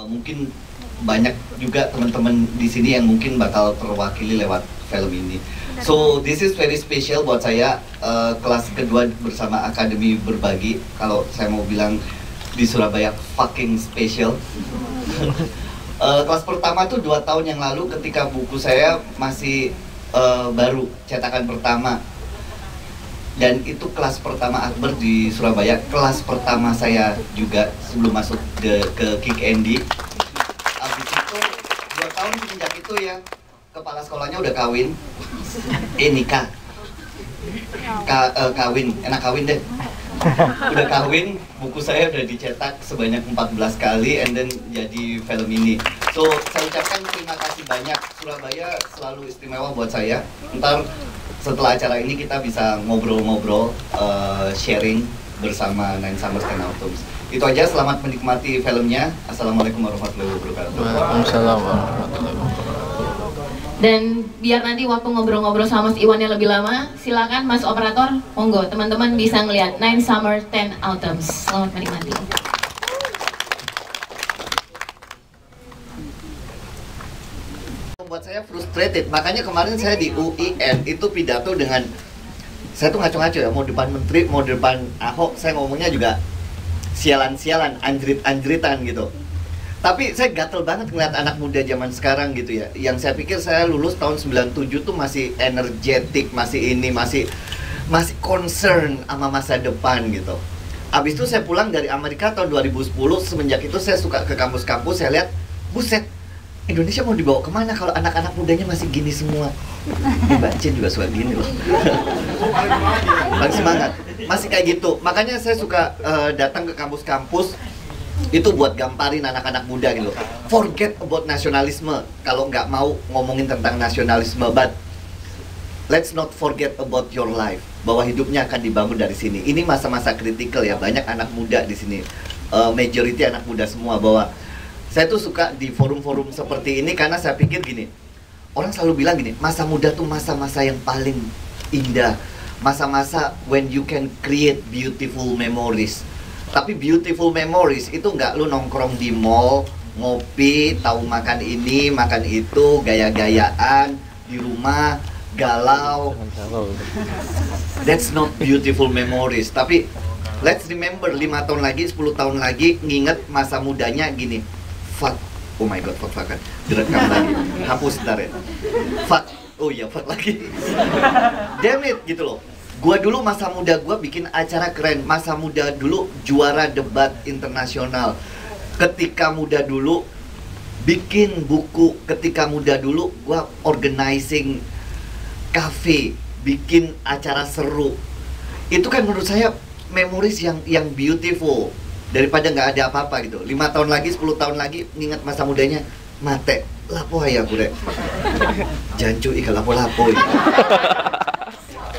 Mungkin banyak juga teman-teman di sini yang mungkin bakal terwakili lewat film ini. So this is very special buat saya, kelas kedua bersama Akademi Berbagi. Kalau saya mau bilang di Surabaya fucking special. Kelas pertama tuh 2 tahun yang lalu ketika buku saya masih baru cetakan pertama. Dan itu kelas pertama Akbar di Surabaya, kelas pertama saya juga sebelum masuk ke Kick Andy. Habis itu 2 tahun semenjak itu ya, kepala sekolahnya udah kawin, nikah, kawin, enak kawin deh. Udah kawin, buku saya udah dicetak sebanyak 14 kali, and then jadi film ini. So, saya ucapkan terima kasih banyak. Surabaya selalu istimewa buat saya. Ntar setelah acara ini kita bisa ngobrol-ngobrol, sharing bersama Nine Summers 10 Autumns. Itu aja, selamat menikmati filmnya. Assalamualaikum warahmatullahi wabarakatuh. Waalaikumsalam warahmatullahi wabarakatuh. Dan biar nanti waktu ngobrol-ngobrol sama Mas Iwannya lebih lama, silakan Mas Operator, monggo teman-teman bisa ngelihat Nine Summer 10 Autumns. Selamat menikmati. Membuat saya frustrated, makanya kemarin saya di UIN itu pidato dengan, saya tuh ngaco-ngaco ya, mau depan menteri, mau depan Ahok, saya ngomongnya juga sialan-sialan, anjrit-anjritan gitu. Tapi saya gatel banget ngeliat anak muda zaman sekarang gitu ya. Yang saya pikir saya lulus tahun 97 tuh masih energetik, masih ini, masih concern sama masa depan gitu. Abis itu saya pulang dari Amerika tahun 2010, semenjak itu saya suka ke kampus-kampus, saya lihat, buset, Indonesia mau dibawa kemana kalau anak-anak mudanya masih gini semua? Mbak Cin juga suka gini loh. Paling semangat. Masih kayak gitu. Makanya saya suka datang ke kampus-kampus itu buat gamparin anak-anak muda gitu. Forget about nasionalisme. Kalau nggak mau ngomongin tentang nasionalisme, but let's not forget about your life. Bahwa hidupnya akan dibangun dari sini. Ini masa-masa kritikal ya. Banyak anak muda di sini. Majority anak muda semua. Bahwa saya tuh suka di forum-forum seperti ini karena saya pikir gini. Orang selalu bilang gini, masa muda tuh masa-masa yang paling indah. Masa-masa when you can create beautiful memories. Tapi beautiful memories itu nggak lu nongkrong di mall, ngopi, tahu makan ini, makan itu, gaya-gayaan, di rumah, galau. That's not beautiful memories. Tapi let's remember 5 tahun lagi, 10 tahun lagi, nginget masa mudanya gini. Fuck, oh my god, fuck kan, direkam lagi, hapus ntar ya. Fuck, oh iya fuck lagi. Damn it, gitu loh. Gua dulu masa muda gua bikin acara keren. Masa muda dulu juara debat internasional. Ketika muda dulu bikin buku. Ketika muda dulu gua organizing cafe, bikin acara seru. Itu kan menurut saya memories yang beautiful. Daripada nggak ada apa-apa gitu. 5 tahun lagi, 10 tahun lagi nginget masa mudanya, mate lapo ya kure. Jancu ika lapo-lapo.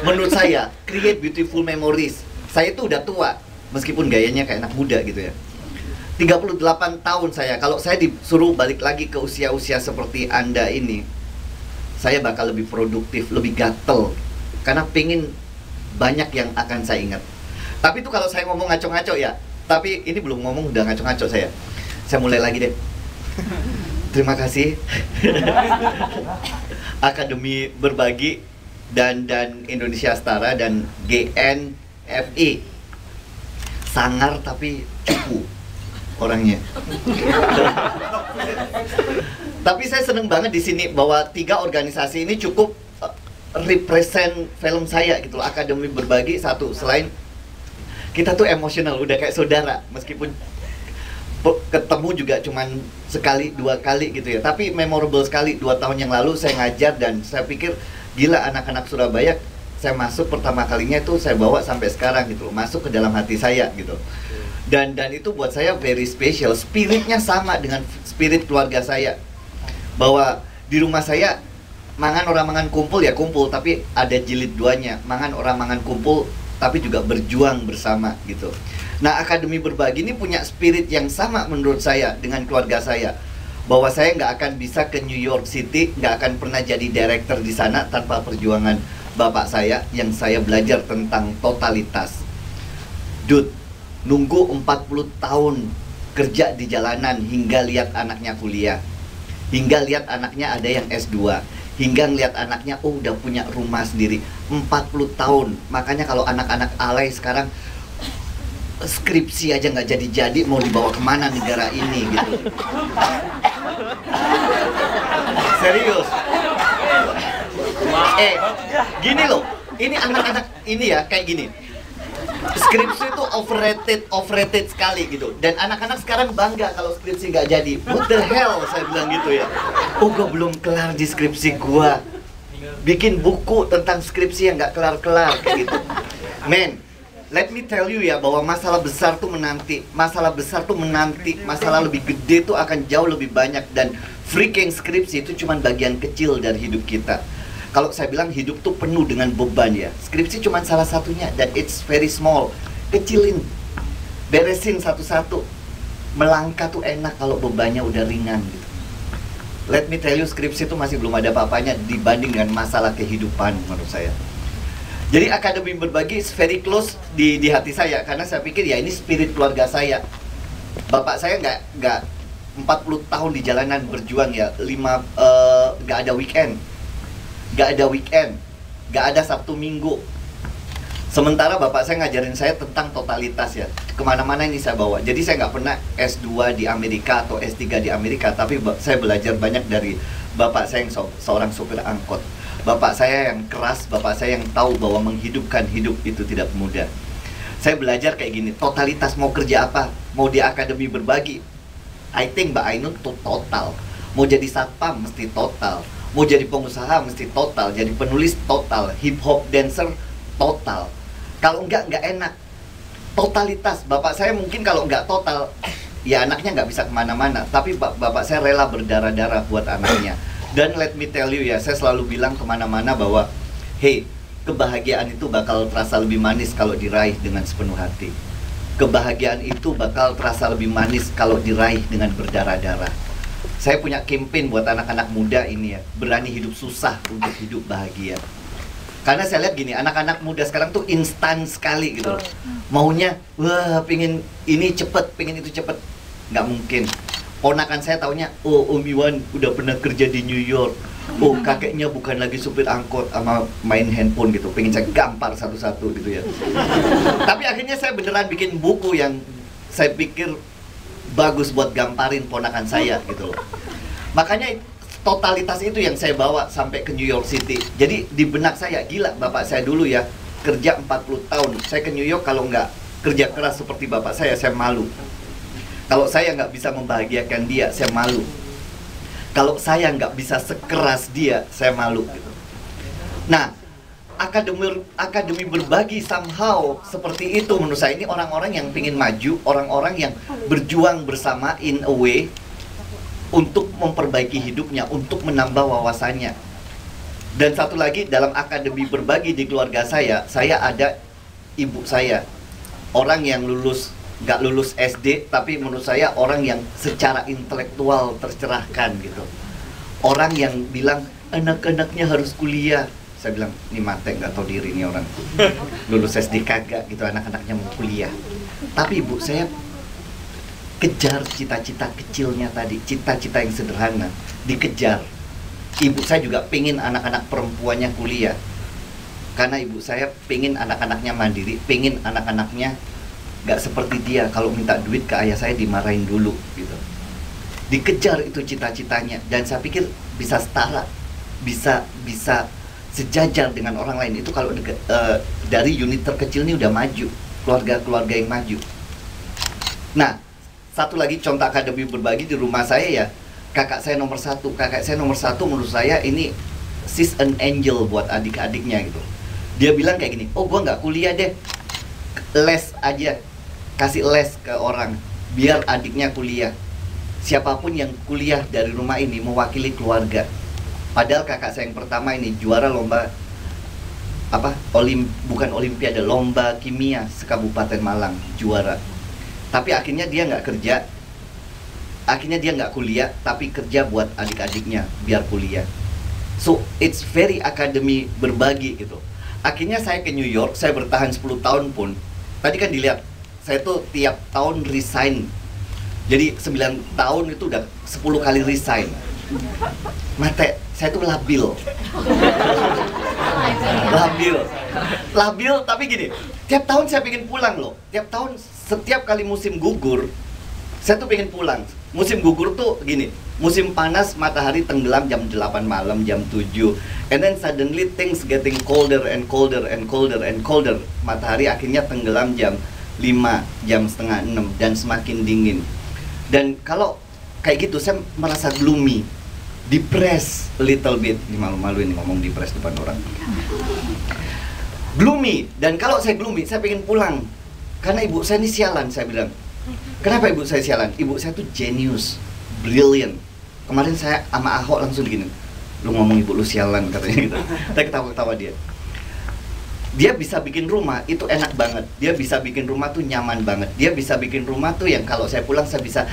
Menurut saya, create beautiful memories. Saya itu udah tua, meskipun gayanya kayak anak muda gitu ya. 38 tahun saya, kalau saya disuruh balik lagi ke usia-usia seperti Anda ini, saya bakal lebih produktif, lebih gatel. Karena pengen banyak yang akan saya ingat. Tapi itu kalau saya ngomong ngaco-ngaco ya. Tapi ini belum ngomong udah ngaco-ngaco saya. Saya mulai lagi deh. Terima kasih. Akademi Berbagi dan Indonesia Setara dan GNFI. Sangar tapi cupu orangnya. Tapi saya seneng banget di sini bahwa 3 organisasi ini cukup represent film saya gitu loh. Akademi Berbagi satu, selain kita tuh emosional, udah kayak saudara, meskipun ketemu juga cuman sekali, 2 kali gitu ya. Tapi memorable sekali, 2 tahun yang lalu saya ngajar dan saya pikir gila anak-anak Surabaya, saya masuk pertama kalinya itu saya bawa sampai sekarang gitu loh, masuk ke dalam hati saya gitu. Dan itu buat saya very special, spiritnya sama dengan spirit keluarga saya. Bahwa di rumah saya, mangan orang mangan kumpul ya kumpul, tapi ada jilid 2-nya, mangan orang mangan kumpul, tapi juga berjuang bersama gitu. Nah, Akademi Berbagi ini punya spirit yang sama menurut saya dengan keluarga saya. Bahwa saya nggak akan bisa ke New York City, nggak akan pernah jadi director di sana tanpa perjuangan bapak saya yang saya belajar tentang totalitas. Dude, nunggu 40 tahun kerja di jalanan, hingga lihat anaknya kuliah, hingga lihat anaknya ada yang S2, hingga lihat anaknya udah punya rumah sendiri 40 tahun. Makanya kalau anak-anak alay sekarang skripsi aja nggak jadi-jadi, mau dibawa kemana negara ini gitu. Serius. Gini loh, ini anak-anak ini ya kayak gini. Skripsi itu overrated sekali gitu. Dan anak-anak sekarang bangga kalau skripsi nggak jadi. What the hell, saya bilang gitu ya. Oh, gue belum kelar di skripsi gue. Bikin buku tentang skripsi yang nggak kelar-kelar kayak gitu. Men, let me tell you ya, bahwa masalah besar tuh menanti. Masalah besar tuh menanti. Masalah lebih gede tuh akan jauh lebih banyak. Dan freaking skripsi itu cuma bagian kecil dari hidup kita. Kalau saya bilang hidup tuh penuh dengan beban ya, skripsi cuma salah satunya, dan it's very small. Kecilin, beresin satu-satu. Melangkah tuh enak kalau bebannya udah ringan gitu. Let me tell you, skripsi itu masih belum ada apa-apanya dibanding dengan masalah kehidupan menurut saya. Jadi Akademi Berbagi is very close di hati saya, karena saya pikir ya ini spirit keluarga saya. Bapak saya nggak 40 tahun di jalanan berjuang ya, nggak ada weekend. Gak ada Sabtu Minggu. Sementara bapak saya ngajarin saya tentang totalitas ya. Kemana-mana ini saya bawa. Jadi saya nggak pernah S2 di Amerika atau S3 di Amerika, tapi saya belajar banyak dari bapak saya yang seorang sopir angkot. Bapak saya yang keras, bapak saya yang tahu bahwa menghidupkan hidup itu tidak mudah. Saya belajar kayak gini, totalitas. Mau kerja apa? Mau di Akademi Berbagi, I think Mbak Ainun tuh total. Mau jadi satpam mesti total. Mau jadi pengusaha mesti total, jadi penulis total, hip hop dancer total. Kalau nggak enak. Totalitas. Bapak saya mungkin kalau nggak total, ya anaknya nggak bisa kemana-mana. Tapi bapak saya rela berdarah-darah buat anaknya. Dan let me tell you ya, saya selalu bilang kemana-mana bahwa, hey, kebahagiaan itu bakal terasa lebih manis kalau diraih dengan sepenuh hati. Kebahagiaan itu bakal terasa lebih manis kalau diraih dengan berdarah-darah. Saya punya campaign buat anak-anak muda ini ya, berani hidup susah untuk hidup bahagia. Karena saya lihat gini, anak-anak muda sekarang tuh instan sekali gitu loh. Maunya, wah pingin ini cepet, pingin itu cepet. Nggak mungkin. Ponakan saya taunya, oh Om Iwan udah pernah kerja di New York. Oh kakeknya bukan lagi supir angkot sama main handphone gitu. Pengen saya gampar satu-satu gitu ya. Tapi akhirnya saya beneran bikin buku yang saya pikir bagus buat gamparin ponakan saya gitu loh. Makanya totalitas itu yang saya bawa sampai ke New York City. Jadi di benak saya, gila bapak saya dulu ya kerja 40 tahun. Saya ke New York kalau nggak kerja keras seperti bapak saya malu. Kalau saya nggak bisa membahagiakan dia, saya malu. Kalau saya nggak bisa sekeras dia, saya malu gitu. Nah, Akademi Berbagi somehow seperti itu menurut saya. Ini orang-orang yang pingin maju, orang-orang yang berjuang bersama in a way untuk memperbaiki hidupnya, untuk menambah wawasannya. Dan satu lagi, dalam Akademi Berbagi di keluarga saya ada ibu saya, orang yang nggak lulus SD, tapi menurut saya orang yang secara intelektual tercerahkan gitu. Orang yang bilang anak-anaknya harus kuliah. Saya bilang, ini mate nggak tahu diri nih orang. Lulus SD kagak gitu, anak-anaknya mau kuliah. Tapi ibu saya kejar cita-cita kecilnya tadi, cita-cita yang sederhana, dikejar. Ibu saya juga pengen anak-anak perempuannya kuliah. Karena ibu saya pengen anak-anaknya mandiri, pengen anak-anaknya nggak seperti dia, kalau minta duit ke ayah saya dimarahin dulu gitu. Dikejar itu cita-citanya, dan saya pikir bisa setara, bisa sejajar dengan orang lain. Itu kalau dari unit terkecil ini udah maju, keluarga-keluarga yang maju. Nah, satu lagi contoh Akademi Berbagi di rumah saya ya, kakak saya nomor satu. Kakak saya nomor satu menurut saya ini she's an angel buat adik-adiknya gitu. Dia bilang kayak gini, oh gua nggak kuliah deh, les aja, kasih les ke orang biar adiknya kuliah. Siapapun yang kuliah dari rumah ini mewakili keluarga. Padahal kakak saya yang pertama ini juara lomba bukan olimpiade, lomba kimia se-Kabupaten Malang, juara. Tapi akhirnya dia nggak kerja, akhirnya dia nggak kuliah, tapi kerja buat adik-adiknya biar kuliah. So it's very Akademi Berbagi gitu. Akhirnya saya ke New York, saya bertahan 10 tahun pun. Tadi kan dilihat, saya tuh tiap tahun resign Jadi 9 tahun itu udah 10 kali resign. Mate, saya tuh labil. Labil, tapi gini, tiap tahun saya pengen pulang loh. Tiap tahun, setiap kali musim gugur, saya tuh pengen pulang. Musim gugur tuh gini, musim panas, matahari tenggelam jam 8 malam, jam 7. And then suddenly things getting colder and colder and colder and colder. Matahari akhirnya tenggelam jam 5, jam setengah 6, dan semakin dingin. Dan kalau kayak gitu, saya merasa gloomy, depressed a little bit. Ini malu-malu ini ngomong depressed depan orang. Gloomy, dan kalau saya gloomy, saya pengen pulang. Karena ibu saya ini sialan, saya bilang. Kenapa ibu saya sialan? Ibu saya tuh genius, brilliant. Kemarin saya sama Ahok langsung gini, lu ngomong ibu lu sialan, katanya gitu. Saya ketawa-ketawa dia. Dia bisa bikin rumah, itu enak banget. Dia bisa bikin rumah tuh nyaman banget. Dia bisa bikin rumah tuh yang kalau saya pulang saya bisa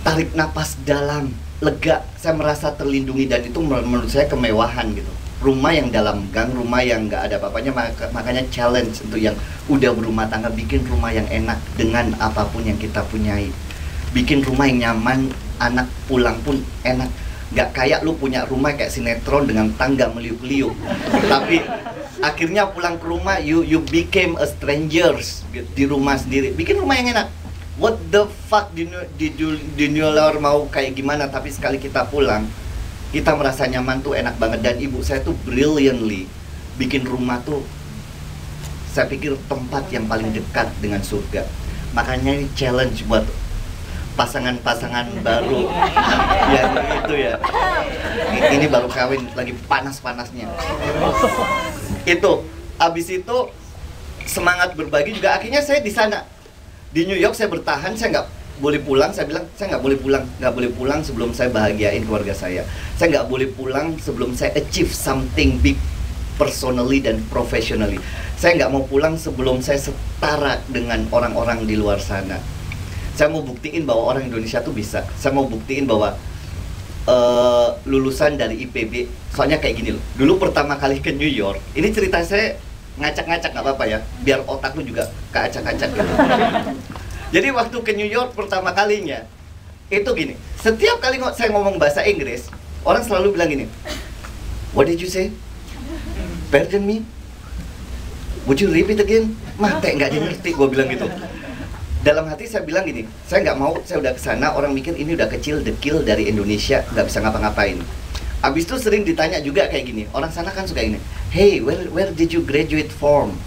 tarik napas dalam, lega. Saya merasa terlindungi, dan itu menurut saya kemewahan gitu. Rumah yang dalam gang, rumah yang nggak ada apa-apanya, makanya challenge untuk yang udah berumah tangga, bikin rumah yang enak dengan apapun yang kita punyai. Bikin rumah yang nyaman, anak pulang pun enak. Nggak kayak lu punya rumah kayak sinetron dengan tangga meliuk-liuk. Tapi akhirnya pulang ke rumah, you became a strangers di rumah sendiri. Bikin rumah yang enak. What the fuck di New York mau kayak gimana, tapi sekali kita pulang, kita merasa nyaman tuh enak banget. Dan ibu saya tuh brilliantly bikin rumah tuh, saya pikir tempat yang paling dekat dengan surga. Makanya ini challenge buat pasangan-pasangan baru ya itu ya. Ini baru kawin lagi panas-panasnya. Itu abis itu semangat berbagi juga. Akhirnya saya di sana di New York, saya bertahan, saya nggak boleh pulang. Saya bilang saya nggak boleh pulang sebelum saya bahagiain keluarga saya. Saya nggak boleh pulang sebelum saya achieve something big personally dan professionally. Saya nggak mau pulang sebelum saya setara dengan orang-orang di luar sana. Saya mau buktiin bahwa orang Indonesia tuh bisa. Saya mau buktiin bahwa lulusan dari IPB, soalnya kayak gini loh. Dulu pertama kali ke New York, ini cerita saya ngacak-ngacak, nggak apa-apa ya, biar otak lu juga keacak-acak gitu. Jadi waktu ke New York pertama kalinya, itu gini, setiap kali saya ngomong bahasa Inggris, orang selalu bilang gini, what did you say? Pardon me? Would you repeat again? Mate, nggak ngerti, gue bilang gitu. Dalam hati saya bilang gini, saya nggak mau, saya udah kesana, orang mikir ini udah kecil, dekil dari Indonesia, nggak bisa ngapa-ngapain. Abis itu sering ditanya juga kayak gini, orang sana kan suka gini, hey, where did you graduate from?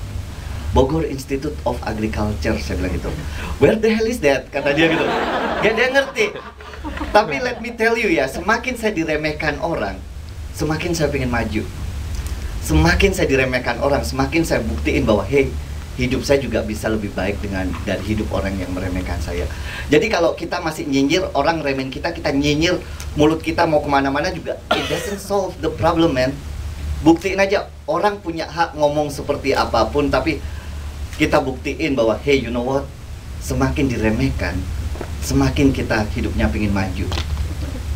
Bogor Institute of Agriculture, saya bilang gitu. Where the hell is that? Kata dia gitu. Ya dia ngerti. Tapi let me tell you ya, semakin saya diremehkan orang, semakin saya pengen maju. Semakin saya diremehkan orang, semakin saya buktiin bahwa hey, hidup saya juga bisa lebih baik dari hidup orang yang meremehkan saya. Jadi kalau kita masih nyinyir, orang remehin kita, kita nyinyir, mulut kita mau kemana-mana juga, it doesn't solve the problem, man. Buktiin aja, orang punya hak ngomong seperti apapun, tapi kita buktiin bahwa, hey, you know what, semakin diremehkan, semakin kita hidupnya pengen maju.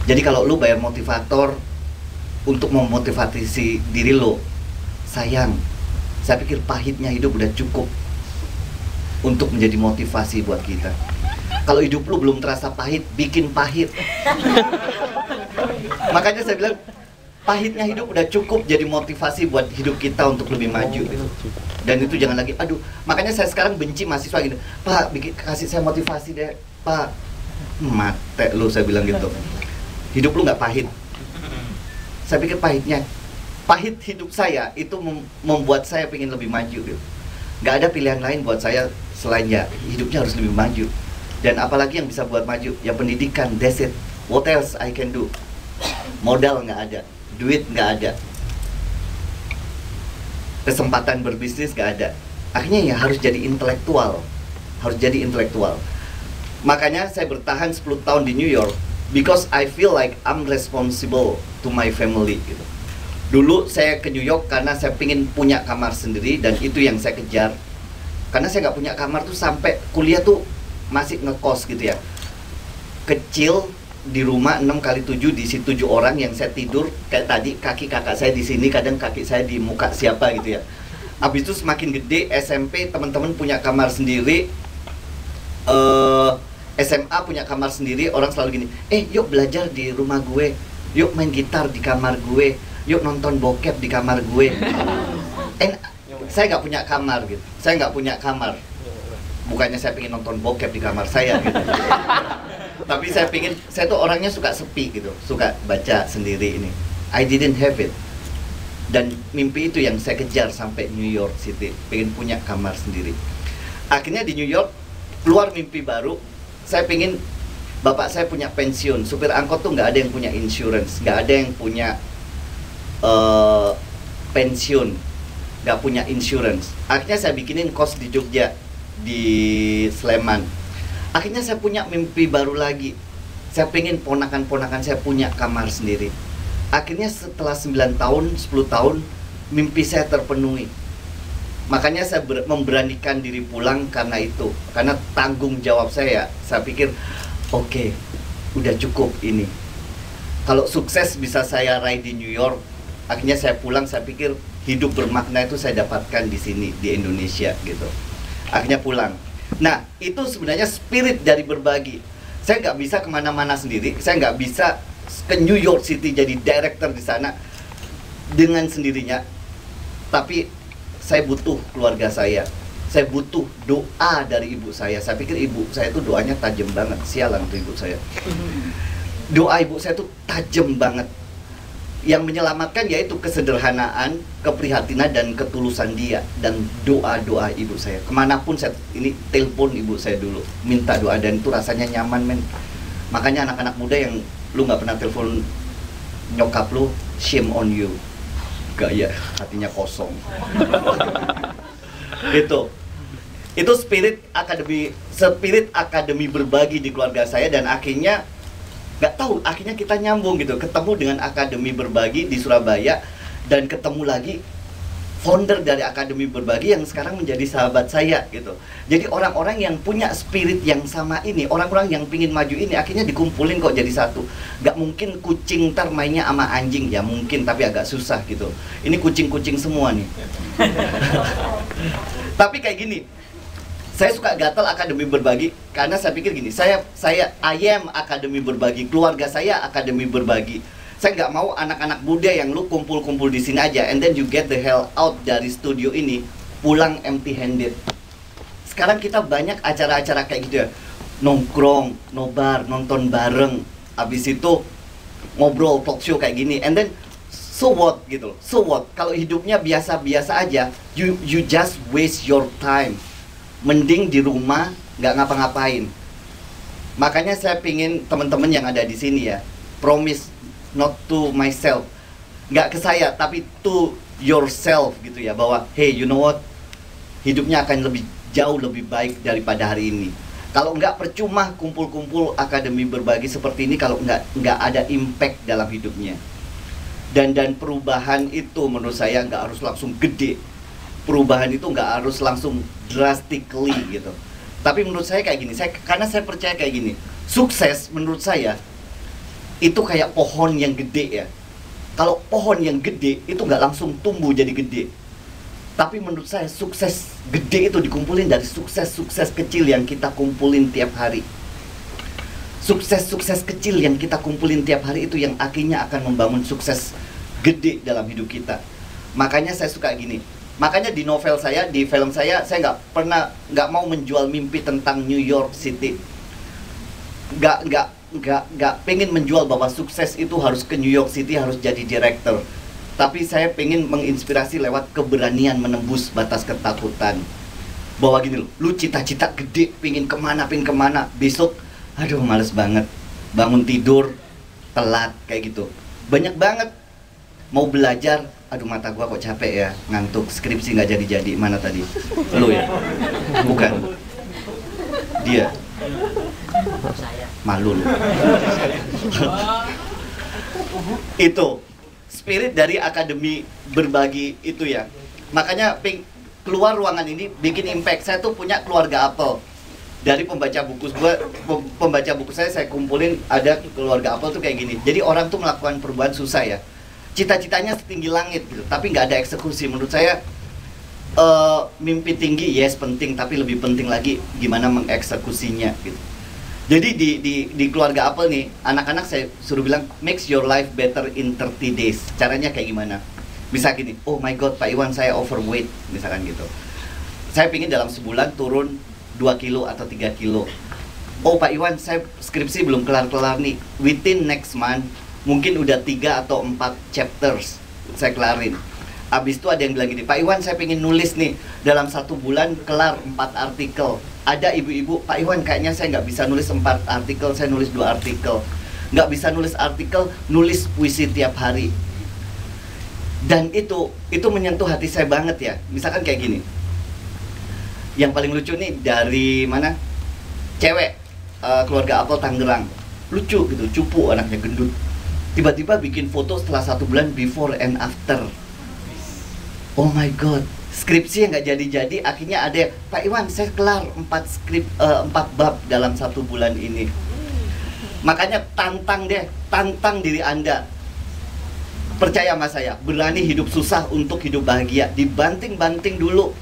Jadi kalau lu bayar motivator untuk memotivasi diri lo, sayang, saya pikir pahitnya hidup udah cukup untuk menjadi motivasi buat kita. Kalau hidup lu belum terasa pahit, bikin pahit. Makanya saya bilang, pahitnya hidup udah cukup jadi motivasi buat hidup kita untuk lebih maju gitu. Dan itu jangan lagi, aduh, makanya saya sekarang benci mahasiswa gini, Pak, kasih saya motivasi deh, Pak. Mate lu, saya bilang gitu. Hidup lu nggak pahit. Saya pikir pahit hidup saya itu membuat saya pengen lebih maju gitu. Gak ada pilihan lain buat saya selain ya hidupnya harus lebih maju. Dan apalagi yang bisa buat maju, ya pendidikan, that's it. What else I can do? Modal nggak ada, duit nggak ada, kesempatan berbisnis nggak ada. Akhirnya ya harus jadi intelektual. Makanya saya bertahan 10 tahun di New York, because I feel like I'm responsible to my family gitu. Dulu saya ke New York karena saya pengen punya kamar sendiri, dan itu yang saya kejar. Karena saya nggak punya kamar tuh sampai kuliah tuh masih ngekos gitu ya. Kecil, di rumah 6x7, diisi 7 orang yang saya tidur kayak tadi, kaki kakak saya di sini, kadang kaki saya di muka siapa gitu ya. Habis itu semakin gede SMP, teman-teman punya kamar sendiri. SMA punya kamar sendiri, orang selalu gini, yuk belajar di rumah gue, yuk main gitar di kamar gue, yuk nonton bokep di kamar gue. Saya nggak punya kamar gitu, saya nggak punya kamar. Bukannya saya pengen nonton bokep di kamar saya gitu. Tapi saya tuh orangnya suka sepi gitu, suka baca sendiri ini. I didn't have it. Dan mimpi itu yang saya kejar sampai New York City, pengen punya kamar sendiri. Akhirnya di New York keluar mimpi baru, saya pengen bapak saya punya pensiun. Supir angkot tuh nggak ada yang punya insurance, nggak ada yang punya pensiun, nggak punya insurance. Akhirnya saya bikinin kos di Jogja, di Sleman. Akhirnya saya punya mimpi baru lagi, saya pengen ponakan-ponakan saya punya kamar sendiri. Akhirnya setelah 9 tahun, 10 tahun, mimpi saya terpenuhi. Makanya saya memberanikan diri pulang karena itu. Karena tanggung jawab saya pikir, oke, udah cukup ini. Kalau sukses bisa saya raih di New York, akhirnya saya pulang, saya pikir hidup bermakna itu saya dapatkan di sini, di Indonesia gitu. Akhirnya pulang. Nah, itu sebenarnya spirit dari berbagi. Saya nggak bisa kemana-mana sendiri, saya nggak bisa ke New York City jadi director di sana dengan sendirinya. Tapi saya butuh keluarga saya butuh doa dari ibu saya. Saya pikir ibu saya itu doanya tajam banget. Sialan tuh ibu saya. Doa ibu saya itu tajam banget. Yang menyelamatkan yaitu kesederhanaan, keprihatinan dan ketulusan dia, dan doa-doa ibu saya. Kemanapun saya ini telepon ibu saya dulu, minta doa, dan itu rasanya nyaman, men. Makanya anak-anak muda yang lu nggak pernah telepon nyokap lu, shame on you. Gak ya, hatinya kosong. Itu spirit akademi berbagi di keluarga saya. Dan akhirnya nggak tahu, akhirnya kita nyambung gitu, ketemu dengan akademi berbagi di Surabaya, dan ketemu lagi founder dari akademi berbagi yang sekarang menjadi sahabat saya gitu. Jadi orang-orang yang punya spirit yang sama ini, orang-orang yang pingin maju ini, akhirnya dikumpulin kok jadi satu. Gak mungkin kucing ntar mainnya sama anjing, ya mungkin, tapi agak susah gitu. Ini kucing-kucing semua nih. Tapi kayak gini, saya suka gatal akademi berbagi karena saya pikir gini, saya I am akademi berbagi, keluarga saya akademi berbagi. Saya nggak mau anak-anak muda yang lu kumpul-kumpul di sini aja, and then you get the hell out dari studio ini, pulang empty handed. Sekarang kita banyak acara-acara kayak gitu ya, nongkrong, nobar, nonton bareng, abis itu ngobrol talk show kayak gini, and then so what gitu loh, so what? Kalau hidupnya biasa-biasa aja, you just waste your time. Mending di rumah nggak ngapa-ngapain. Makanya saya pingin teman-teman yang ada di sini ya, promise not to myself, nggak ke saya tapi to yourself gitu ya, bahwa hey, you know what, hidupnya akan jauh lebih baik daripada hari ini. Kalau nggak, percuma kumpul-kumpul akademi berbagi seperti ini kalau nggak ada impact dalam hidupnya. Dan perubahan itu menurut saya nggak harus langsung gede, perubahan itu nggak harus langsung drastically gitu. Tapi menurut saya kayak gini, karena saya percaya kayak gini, sukses menurut saya itu kayak pohon yang gede ya. Kalau pohon yang gede itu nggak langsung tumbuh jadi gede. Tapi menurut saya sukses gede itu dikumpulin dari sukses-sukses kecil yang kita kumpulin tiap hari. Sukses-sukses kecil yang kita kumpulin tiap hari itu yang akhirnya akan membangun sukses gede dalam hidup kita. Makanya saya suka gini. Makanya di novel saya, di film saya nggak mau menjual mimpi tentang New York City. Nggak pengen menjual bahwa sukses itu harus ke New York City, harus jadi director. Tapi saya pengen menginspirasi lewat keberanian menembus batas ketakutan. Bahwa gini loh, lu cita-cita gede, pengen kemana, besok, aduh males banget, bangun tidur, telat, kayak gitu. Banyak banget, mau belajar, aduh mata gua kok capek ya, ngantuk, skripsi nggak jadi-jadi, mana tadi? Lu ya? Bukan. Dia. Malu lu. Itu spirit dari akademi berbagi itu ya. Makanya keluar ruangan ini bikin impact. Saya tuh punya keluarga apel. Dari pembaca buku saya kumpulin, ada keluarga apel tuh kayak gini. Jadi orang tuh melakukan perubahan susah ya. Cita-citanya setinggi langit gitu, tapi nggak ada eksekusi. Menurut saya Mimpi tinggi yes penting, tapi lebih penting lagi gimana mengeksekusinya gitu. Jadi di keluarga Apple nih, anak-anak saya suruh bilang makes your life better in 30 days. Caranya kayak gimana? Bisa gini, oh my god Pak Iwan saya overweight misalkan gitu. Saya pingin dalam sebulan turun 2 kilo atau 3 kilo. Oh Pak Iwan, saya skripsi belum kelar-kelar nih. Within next month, mungkin udah 3 atau 4 chapters saya kelarin. Abis itu ada yang bilang gini, Pak Iwan saya pengen nulis nih, dalam 1 bulan kelar 4 artikel. Ada ibu-ibu, Pak Iwan kayaknya saya nggak bisa nulis 4 artikel, saya nulis 2 artikel. Nggak bisa nulis artikel, nulis puisi tiap hari. Dan itu menyentuh hati saya banget ya. Misalkan kayak gini. Yang paling lucu nih dari mana? Cewek. Keluarga Apple Tangerang, lucu gitu, cupu anaknya gendut, tiba-tiba bikin foto setelah 1 bulan before and after. Oh my god, skripsi yang nggak jadi-jadi akhirnya ada, Pak Iwan saya kelar 4 bab dalam 1 bulan ini. Makanya tantang diri Anda, percaya sama saya, berani hidup susah untuk hidup bahagia, dibanting-banting dulu,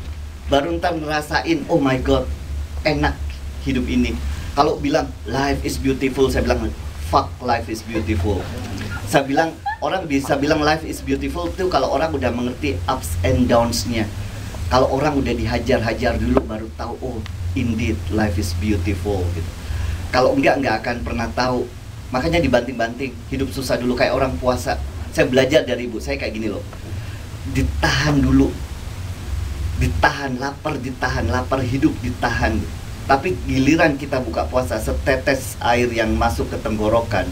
baru ntar ngerasain, oh my god, enak hidup ini. Kalau bilang life is beautiful, saya bilang fuck life is beautiful. Saya bilang orang bisa bilang life is beautiful tuh kalau orang udah mengerti ups and downs-nya. Kalau orang udah dihajar-hajar dulu baru tahu oh indeed life is beautiful gitu. Kalau enggak akan pernah tahu. Makanya dibanting-banting, hidup susah dulu kayak orang puasa. Saya belajar dari ibu saya kayak gini loh. Ditahan dulu. Ditahan lapar hidup ditahan. Tapi giliran kita buka puasa, setetes air yang masuk ke tenggorokan,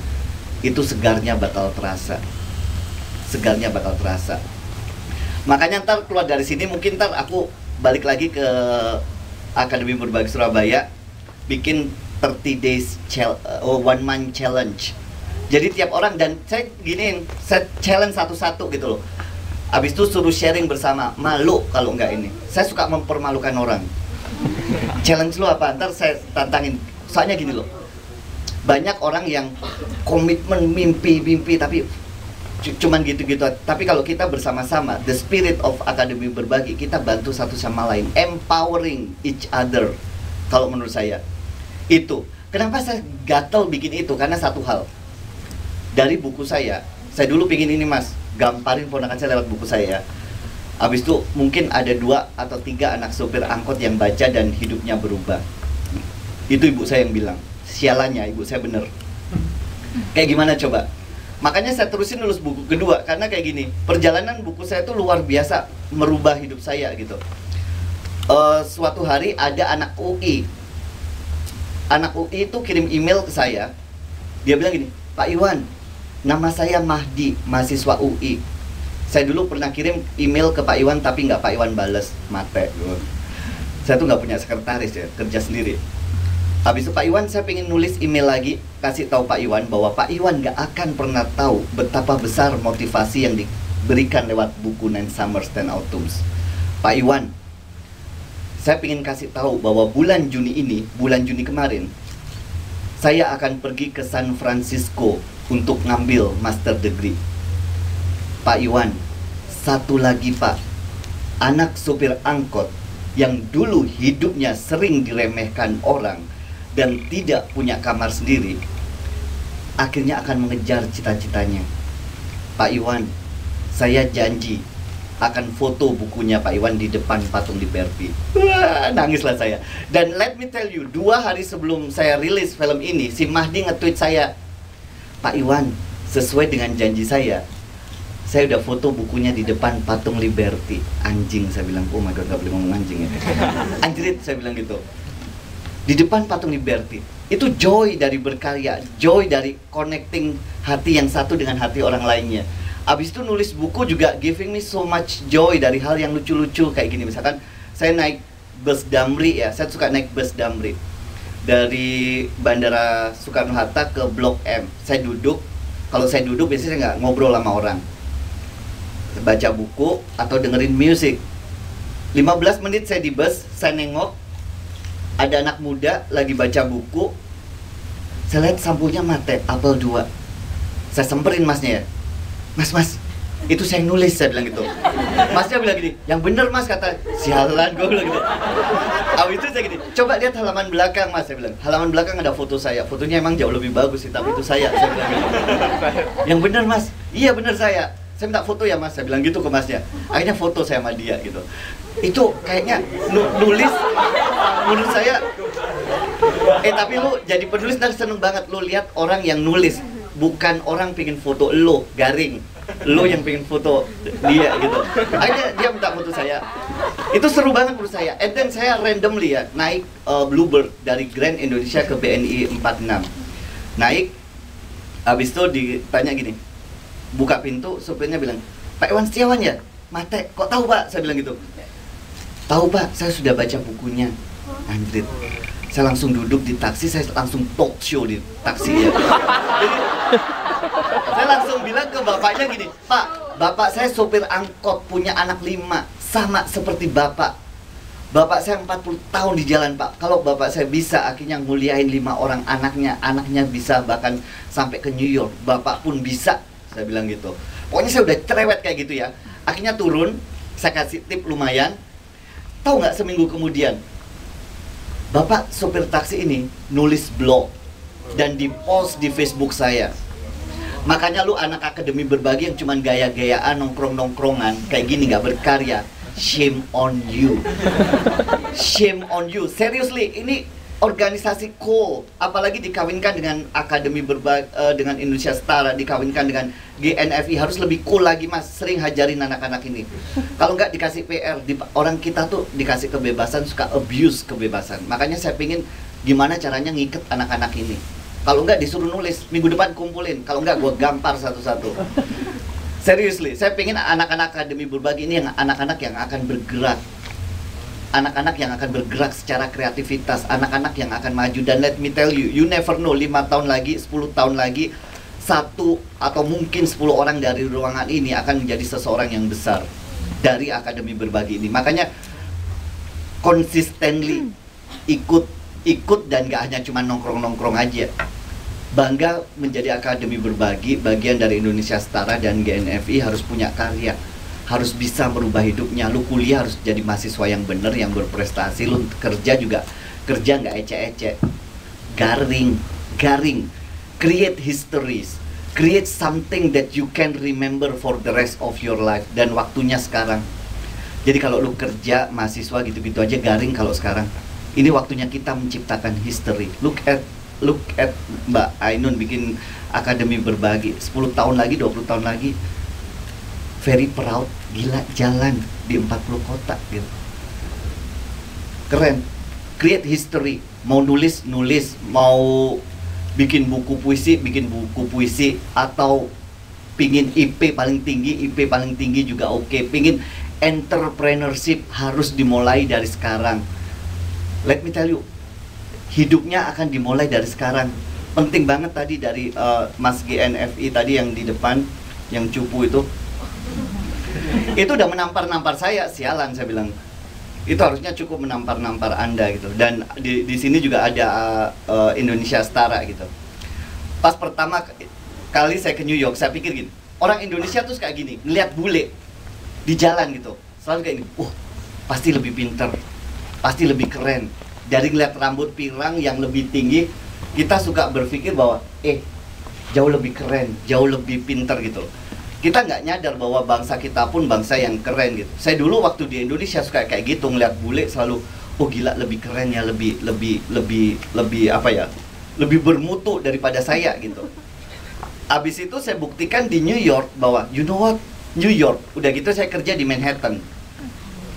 itu segarnya bakal terasa. Makanya ntar keluar dari sini, mungkin ntar aku balik lagi ke Akademi Berbagi Surabaya, bikin 30 days one month challenge. Jadi tiap orang, dan saya giniin, saya challenge satu-satu gitu loh. Abis itu suruh sharing bersama, malu kalau enggak ini. Saya suka mempermalukan orang. Challenge lo apa? Ntar saya tantangin. Soalnya gini loh, banyak orang yang komitmen mimpi tapi cuman gitu-gitu. Tapi kalau kita bersama-sama, the spirit of Akademi Berbagi, kita bantu satu sama lain, empowering each other. Kalau menurut saya itu, kenapa saya gatel bikin itu? Karena satu hal, dari buku saya dulu pingin ini mas, gamparin ponakan saya lewat buku saya. Habis itu mungkin ada 2 atau 3 anak sopir angkot yang baca dan hidupnya berubah. Itu ibu saya yang bilang. Sialannya ibu saya bener. Kayak gimana coba? Makanya saya terusin nulis buku kedua, karena kayak gini, perjalanan buku saya itu luar biasa merubah hidup saya gitu. Suatu hari ada anak UI. Anak UI itu kirim email ke saya. Dia bilang gini, Pak Iwan, nama saya Mahdi, mahasiswa UI. Saya dulu pernah kirim email ke Pak Iwan tapi nggak Pak Iwan bales, mate. Saya tuh nggak punya sekretaris ya, kerja sendiri. Habis itu Pak Iwan, saya pengen nulis email lagi, kasih tahu Pak Iwan bahwa Pak Iwan nggak akan pernah tahu betapa besar motivasi yang diberikan lewat buku Nine Summers 10 Autumns. Pak Iwan, saya pengen kasih tahu bahwa bulan Juni kemarin, saya akan pergi ke San Francisco untuk ngambil master degree. Pak Iwan, satu lagi Pak, anak sopir angkot yang dulu hidupnya sering diremehkan orang dan tidak punya kamar sendiri, akhirnya akan mengejar cita-citanya. Pak Iwan, saya janji akan foto bukunya Pak Iwan di depan patung Liberty. Wah, nangislah saya. Dan let me tell you, 2 hari sebelum saya rilis film ini, si Mahdi nge-tweet saya, Pak Iwan, sesuai dengan janji saya udah foto bukunya di depan patung Liberty. Anjing, saya bilang, oh my god, gak boleh ngomong anjing ya. Anjrit, saya bilang gitu. Di depan patung Liberty. Itu joy dari berkarya, joy dari connecting hati yang satu dengan hati orang lainnya. Abis itu nulis buku juga giving me so much joy dari hal yang lucu-lucu kayak gini. Misalkan saya naik bus Damri ya, saya suka naik bus Damri dari Bandara Soekarno-Hatta ke Blok M. Saya duduk, kalau saya duduk biasanya saya nggak ngobrol sama orang, baca buku atau dengerin musik. 15 menit saya di bus, saya nengok ada anak muda lagi baca buku. Saya lihat sampulnya mate, apel 2. Saya semperin masnya ya, Mas, Itu saya nulis, saya bilang gitu. Masnya bilang gini, yang bener mas, kata. Sialan, gue bilang gitu. Abis itu saya gini, coba lihat halaman belakang mas, saya bilang. Halaman belakang ada foto saya, fotonya emang jauh lebih bagus sih, tapi itu saya bilang gitu. Yang bener mas, iya bener saya minta foto ya mas, saya bilang gitu ke masnya. Akhirnya foto saya sama dia gitu. Itu kayaknya nulis, menurut saya, tapi lu jadi penulis dan seneng banget, lu lihat orang yang nulis. Bukan orang pengen foto lo, garing. Lo yang pengen foto dia gitu. Akhirnya dia minta foto saya. Itu seru banget menurut saya. And then saya randomly ya naik Bluebird dari Grand Indonesia ke BNI 46. Naik, habis itu ditanya gini. Buka pintu, supirnya bilang, Pak Iwan Setiawan ya? Mate, kok tahu Pak? Saya bilang gitu. Tahu Pak, saya sudah baca bukunya. Anjir. Saya langsung duduk di taksi, saya langsung talk show di taksi ya. Jadi, saya langsung bilang ke bapaknya gini, Pak, bapak saya sopir angkot, punya anak 5, sama seperti bapak. Bapak saya 40 tahun di jalan Pak. Kalau bapak saya bisa akhirnya nguliahin 5 orang anaknya bisa bahkan sampai ke New York, bapak pun bisa. Saya bilang gitu. Pokoknya saya udah cerewet kayak gitu ya. Akhirnya turun, saya kasih tip lumayan. Tahu nggak seminggu kemudian, bapak sopir taksi ini nulis blog dan di-post di Facebook saya. Makanya lu anak akademi berbagi yang cuman gaya-gayaan, nongkrong-nongkrongan kayak gini nggak berkarya. Shame on you. Shame on you. Seriously, ini organisasi cool, apalagi dikawinkan dengan akademi berbagi, dengan Indonesia Setara, dikawinkan dengan GNFI, harus lebih cool lagi mas. Sering hajarin anak-anak ini. Kalau nggak dikasih PR, orang kita tuh dikasih kebebasan suka abuse kebebasan. Makanya saya pingin gimana caranya ngiket anak-anak ini. Kalau nggak disuruh nulis, minggu depan kumpulin. Kalau nggak gue gampar satu-satu. Seriously, saya pingin anak-anak akademi berbagi ini yang anak-anak yang akan bergerak. Anak-anak yang akan bergerak secara kreativitas, anak-anak yang akan maju. Dan let me tell you, you never know, 5 tahun lagi, 10 tahun lagi, 1 atau mungkin 10 orang dari ruangan ini akan menjadi seseorang yang besar dari akademi berbagi ini. Makanya consistently ikut dan gak hanya cuma nongkrong-nongkrong aja. Bangga menjadi akademi berbagi, bagian dari Indonesia Setara dan GNFI, harus punya karya. Harus bisa merubah hidupnya. Lu kuliah harus jadi mahasiswa yang bener, yang berprestasi. Lu kerja juga, kerja nggak ecek-ecek. Garing. Create histories. Create something that you can remember for the rest of your life. Dan waktunya sekarang. Jadi kalau lu kerja, mahasiswa gitu-gitu aja garing kalau sekarang. Ini waktunya kita menciptakan history. Look at Mbak Ainun bikin akademi berbagi. 10 tahun lagi, 20 tahun lagi, very proud, gila, jalan di 40 kota gitu. Keren. Create history. Mau nulis, mau bikin buku puisi, atau pingin IP paling tinggi juga oke. Pingin entrepreneurship, harus dimulai dari sekarang. Let me tell you, hidupnya akan dimulai dari sekarang. Penting banget tadi dari Mas GNFI tadi yang di depan, yang cupu itu udah menampar saya, sialan saya bilang. Itu harusnya cukup menampar Anda gitu. Dan di sini juga ada Indonesia Setara gitu. Pas pertama kali saya ke New York, saya pikir gini, orang Indonesia tuh kayak gini, ngeliat bule di jalan gitu, selalu kayak gini, pasti lebih pinter, pasti lebih keren. Dari ngeliat rambut pirang yang lebih tinggi, kita suka berpikir bahwa jauh lebih keren, jauh lebih pinter gitu. Kita nggak nyadar bahwa bangsa kita pun bangsa yang keren gitu. Saya dulu waktu di Indonesia suka kayak gitu, ngeliat bule selalu, gila lebih keren ya, lebih apa ya, lebih bermutu daripada saya gitu. Abis itu saya buktikan di New York bahwa, you know what, New York, udah gitu saya kerja di Manhattan.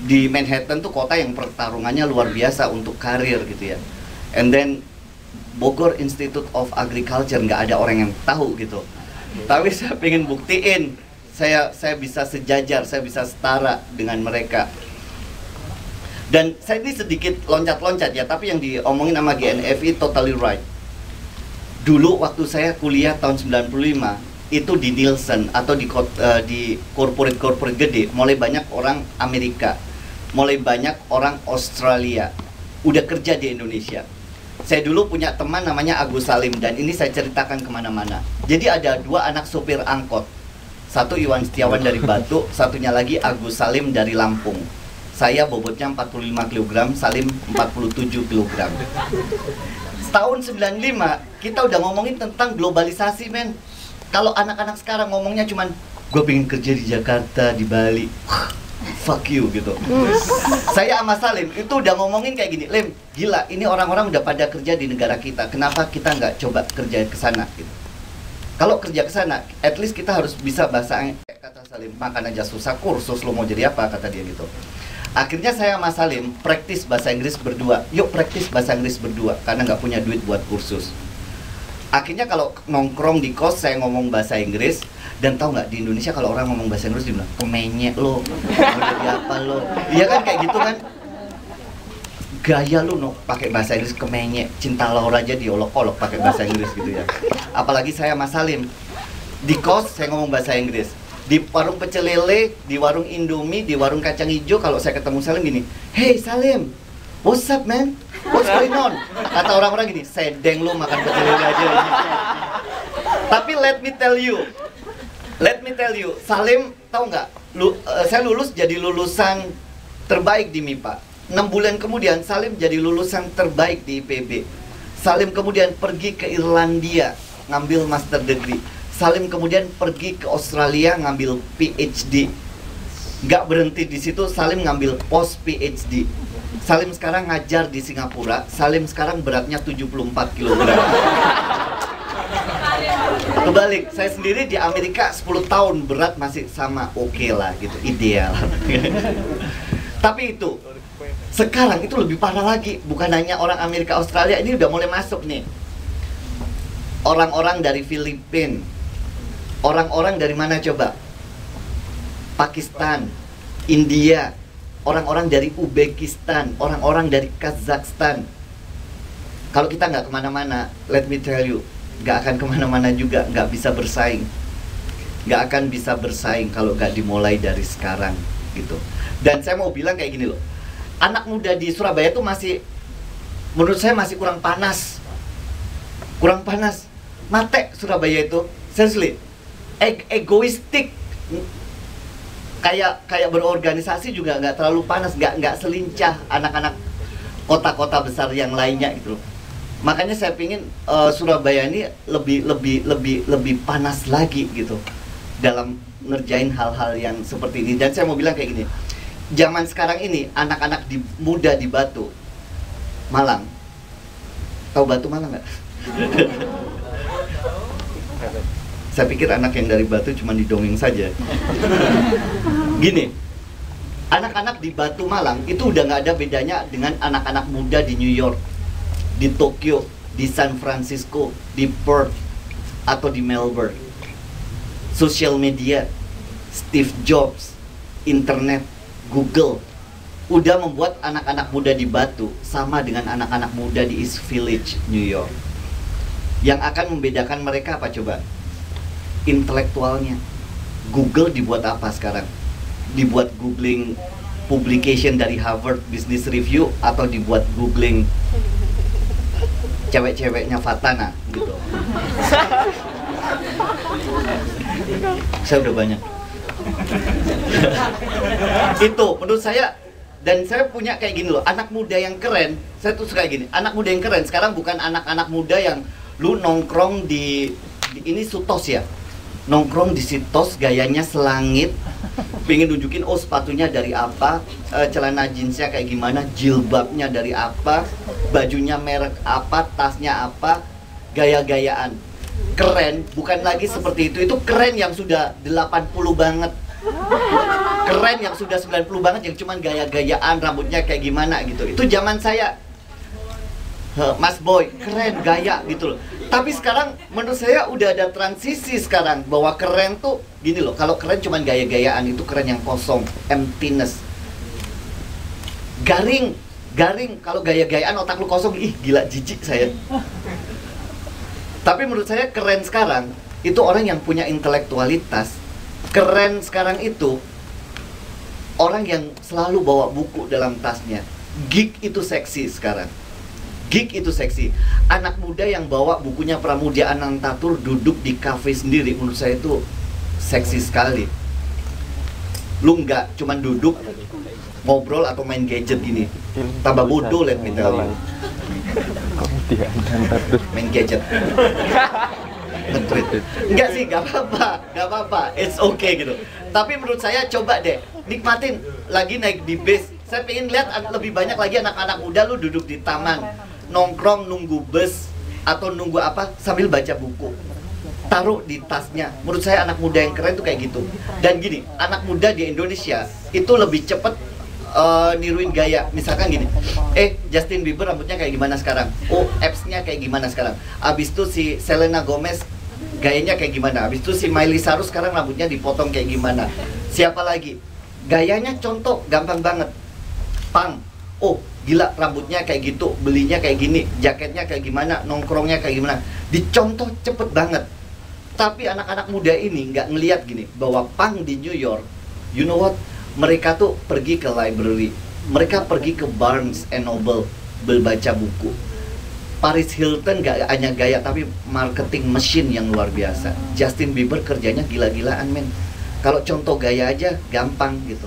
Di Manhattan tuh kota yang pertarungannya luar biasa untuk karir gitu ya. And then Bogor Institute of Agriculture, nggak ada orang yang tahu gitu. Tapi saya pengen buktiin saya bisa sejajar, saya bisa setara dengan mereka. Dan saya ini sedikit loncat-loncat ya, tapi yang diomongin sama GNFI totally right. Dulu waktu saya kuliah tahun 95, itu di Nielsen atau di corporate gede, mulai banyak orang Amerika, mulai banyak orang Australia udah kerja di Indonesia. Saya dulu punya teman namanya Agus Salim, dan ini saya ceritakan kemana-mana. Jadi ada 2 anak sopir angkot Satu Iwan Setiawan dari Batu, satunya lagi Agus Salim dari Lampung. Saya bobotnya 45 kg, Salim 47 kg. Tahun 95 kita udah ngomongin tentang globalisasi, men. Kalau anak-anak sekarang ngomongnya cuman gue pengen kerja di Jakarta, di Bali. Fuck you gitu. Saya sama Salim itu udah ngomongin kayak gini, Lim, gila, ini orang-orang udah pada kerja di negara kita. Kenapa kita nggak coba kerja ke sana gitu. Kalau kerja ke sana, at least kita harus bisa bahasa Inggris. Kata Salim, makan aja susah, kursus lo mau jadi apa, kata dia gitu. Akhirnya saya sama Salim praktis bahasa Inggris berdua. Yuk praktis bahasa Inggris berdua, karena nggak punya duit buat kursus. Akhirnya kalau nongkrong di kos saya ngomong bahasa Inggris. Dan tahu nggak, di Indonesia kalau orang ngomong bahasa Inggris dibilang kemenyek lo, jadi apa lo, iya kan kayak gitu kan, gaya lu no pakai bahasa Inggris kemenyek, cinta Laura aja diolok-olok pakai bahasa Inggris gitu ya. Apalagi saya Mas Salim di kos saya ngomong bahasa Inggris, di warung pecel lele, di warung Indomie, di warung kacang hijau kalau saya ketemu Salim gini, hey Salim, what's up man, what's going on? Kata orang-orang gini, sedeng lu makan pecel lele aja. Tapi let me tell you, Salim tahu nggak? Saya lulus jadi lulusan terbaik di MIPA. 6 bulan kemudian Salim jadi lulusan terbaik di IPB. Salim kemudian pergi ke Irlandia ngambil master degree. Salim kemudian pergi ke Australia ngambil PhD. Nggak berhenti di situ, Salim ngambil post PhD. Salim sekarang ngajar di Singapura. Salim sekarang beratnya 74 kg. Kebalik, saya sendiri di Amerika 10 tahun berat masih sama, oke lah gitu, ideal. Tapi itu, sekarang itu lebih parah lagi. Bukan hanya orang Amerika, Australia, ini udah mulai masuk nih. Orang-orang dari Filipina. Orang-orang dari mana coba? Pakistan, India. Orang-orang dari Uzbekistan. Orang-orang dari Kazakhstan. Kalau kita nggak kemana-mana, let me tell you, nggak akan kemana-mana juga, nggak bisa bersaing. Nggak akan bisa bersaing kalau nggak dimulai dari sekarang gitu. Dan saya mau bilang kayak gini loh, anak muda di Surabaya tuh masih, menurut saya masih kurang panas. Kurang panas. Mate Surabaya itu, seriously, egoistik. Kayak berorganisasi juga nggak terlalu panas, nggak selincah anak-anak kota-kota besar yang lainnya gitu loh. Makanya saya pingin Surabaya ini lebih panas lagi gitu dalam ngerjain hal-hal yang seperti ini. Dan saya mau bilang kayak gini, zaman sekarang ini anak-anak muda di Batu Malang, tahu Batu Malang nggak? Saya pikir anak yang dari Batu cuma didongeng saja. Gini, anak-anak di Batu Malang itu udah nggak ada bedanya dengan anak-anak muda di New York, di Tokyo, di San Francisco, di Perth, atau di Melbourne. Social media, Steve Jobs, internet, Google udah membuat anak-anak muda di Batu sama dengan anak-anak muda di East Village, New York. Yang akan membedakan mereka apa coba? Intelektualnya. Google dibuat apa sekarang? Dibuat googling publication dari Harvard Business Review atau dibuat googling cewek-ceweknya Fatana gitu. Saya udah banyak. Itu menurut saya. Dan saya punya kayak gini loh, anak muda yang keren. Saya tuh suka gini, anak muda yang keren sekarang bukan anak-anak muda yang lu nongkrong di ini Sutos ya, nongkrong di Sitos gayanya selangit, pengen nunjukin oh sepatunya dari apa, celana jeansnya kayak gimana, jilbabnya dari apa, bajunya merek apa, tasnya apa, gaya-gayaan. Keren, bukan lagi seperti itu keren yang sudah 80 banget. Keren yang sudah 90 banget, yang cuman gaya-gayaan, rambutnya kayak gimana gitu. Itu zaman saya, Mas Boy, keren, gaya gitu loh. Tapi sekarang menurut saya udah ada transisi sekarang, bahwa keren tuh gini loh, kalau keren cuman gaya-gayaan itu keren yang kosong, emptiness. Garing, kalau gaya-gayaan otak lu kosong, ih gila, jijik saya. Tapi menurut saya keren sekarang itu orang yang punya intelektualitas. Keren sekarang itu orang yang selalu bawa buku dalam tasnya. Geek itu seksi sekarang. Geek itu seksi. Anak muda yang bawa bukunya Pramudia Anantatur duduk di kafe sendiri, menurut saya itu seksi sekali. Lu nggak cuman duduk ngobrol atau main gadget gini, tambah bodoh, let me tell you. Main gadget. Nge-tweet. Enggak sih, gak apa-apa, it's okay gitu. Tapi menurut saya coba deh, nikmatin lagi naik di bus. Saya pengen lihat lebih banyak lagi anak-anak muda lu duduk di taman, nongkrong nunggu bus atau nunggu apa sambil baca buku. Taruh di tasnya. Menurut saya anak muda yang keren tuh kayak gitu. Dan gini, anak muda di Indonesia itu lebih cepet niruin gaya. Misalkan gini, Justin Bieber rambutnya kayak gimana sekarang? Oh, apps-nya kayak gimana sekarang? Abis itu si Selena Gomez gayanya kayak gimana? Abis itu si Miley Cyrus sekarang rambutnya dipotong kayak gimana? Siapa lagi? Gayanya contoh, gampang banget. Pang, oh gila rambutnya kayak gitu, belinya kayak gini, jaketnya kayak gimana, nongkrongnya kayak gimana. Dicontoh cepet banget. Tapi anak-anak muda ini nggak ngelihat gini, bahwa pang di New York, you know what? Mereka tuh pergi ke library, mereka pergi ke Barnes and Noble, membaca buku. Paris Hilton gak hanya gaya, tapi marketing machine yang luar biasa. Justin Bieber kerjanya gila-gilaan, men. Kalau contoh gaya aja, gampang gitu.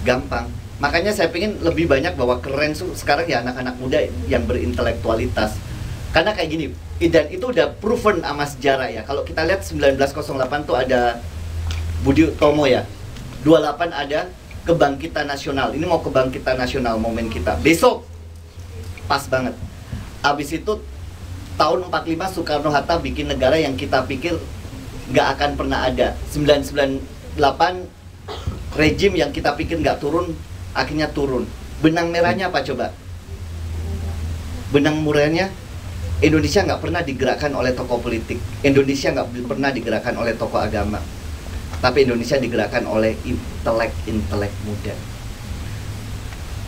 Gampang. Makanya saya pengen lebih banyak bahwa keren sekarang ya anak-anak muda yang berintelektualitas. Karena kayak gini, dan itu udah proven sama sejarah ya. Kalau kita lihat 1908 tuh ada Budi Utomo ya. 28 ada Kebangkitan Nasional. Ini mau Kebangkitan Nasional momen kita. Besok pas banget. Abis itu tahun 45 Soekarno-Hatta bikin negara yang kita pikir nggak akan pernah ada. 998 rejim yang kita pikir nggak turun, akhirnya turun. Benang merahnya apa coba? Benang merahnya Indonesia nggak pernah digerakkan oleh tokoh politik. Indonesia nggak pernah digerakkan oleh tokoh agama. Tapi Indonesia digerakkan oleh intelek muda.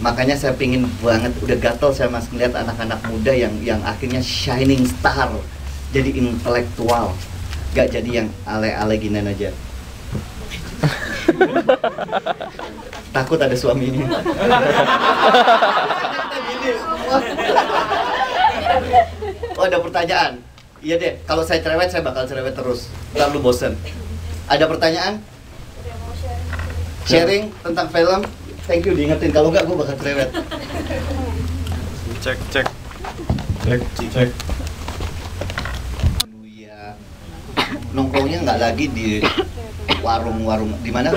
Makanya saya pingin banget, udah gatel saya mas ngeliat anak-anak muda yang akhirnya shining star, jadi intelektual, gak jadi yang ale-ale gini aja. Takut ada suaminya. Oh, ada pertanyaan? Iya deh, kalau saya cerewet saya bakal cerewet terus, ntar lu bosen. Ada pertanyaan? Sharing tentang film? Thank you diingetin, kalau enggak gue bakal cerewet. Cek. Haleluya. Nongkrongnya nggak lagi di warung-warung di mana?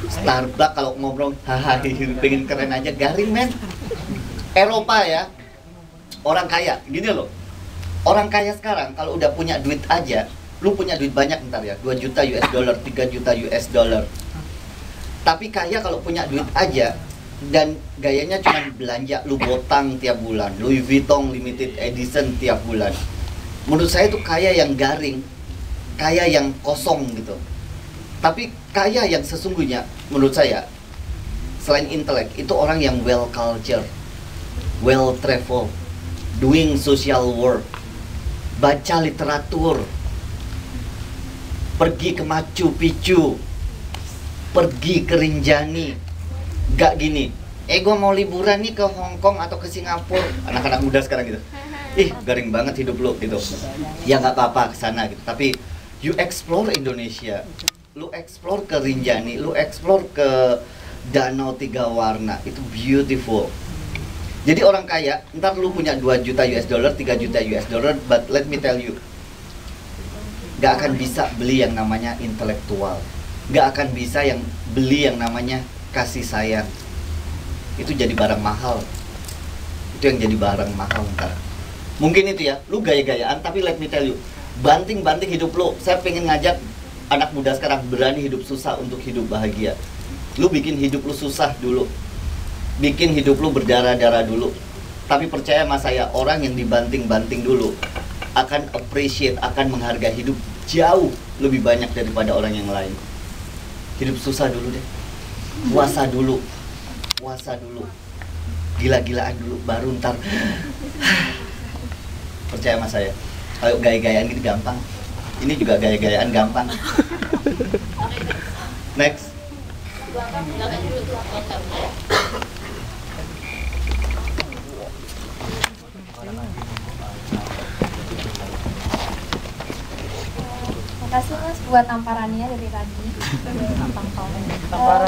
Starbucks. Kalau ngobrol, hahaha, pengen keren aja, garing men. Eropa ya, orang kaya, gini loh. Orang kaya sekarang kalau udah punya duit aja, lu punya duit banyak ntar ya, 2 juta US dollar, 3 juta US dollar. Tapi kaya kalau punya duit aja dan gayanya cuma belanja lu botang tiap bulan, Louis Vuitton limited edition tiap bulan. Menurut saya itu kaya yang garing, kaya yang kosong gitu. Tapi kaya yang sesungguhnya menurut saya selain intelek itu orang yang well culture, well travel, doing social work, baca literatur, pergi ke Machu Picchu, pergi ke Rinjani. Gak gini, gue mau liburan nih ke Hong Kong atau ke Singapura. Anak-anak muda sekarang gitu, ih garing banget hidup lo gitu. Ya gak apa-apa ke sana gitu, tapi you explore Indonesia. Lu explore ke Rinjani, lu explore ke Danau Tiga Warna, itu beautiful. Jadi orang kaya, ntar lu punya 2 juta US dollar, 3 juta US dollar, but let me tell you, gak akan bisa beli yang namanya intelektual. Gak akan bisa yang beli yang namanya kasih sayang. Itu jadi barang mahal. Itu yang jadi barang mahal ntar. Mungkin itu ya, lu gaya-gayaan, tapi let me tell you, banting-banting hidup lu. Saya pengen ngajak anak muda sekarang berani hidup susah untuk hidup bahagia. Lu bikin hidup lu susah dulu, bikin hidup lu berdarah-darah dulu. Tapi percaya sama saya, orang yang dibanting-banting dulu akan appreciate, akan menghargai hidup jauh lebih banyak daripada orang yang lain. Hidup susah dulu deh, puasa dulu, gila-gilaan dulu, baru ntar percaya sama saya. Kalau gaya-gayaan gitu gampang, ini juga gaya-gayaan gampang. Next. kasih Mas buat tamparannya dari tadi.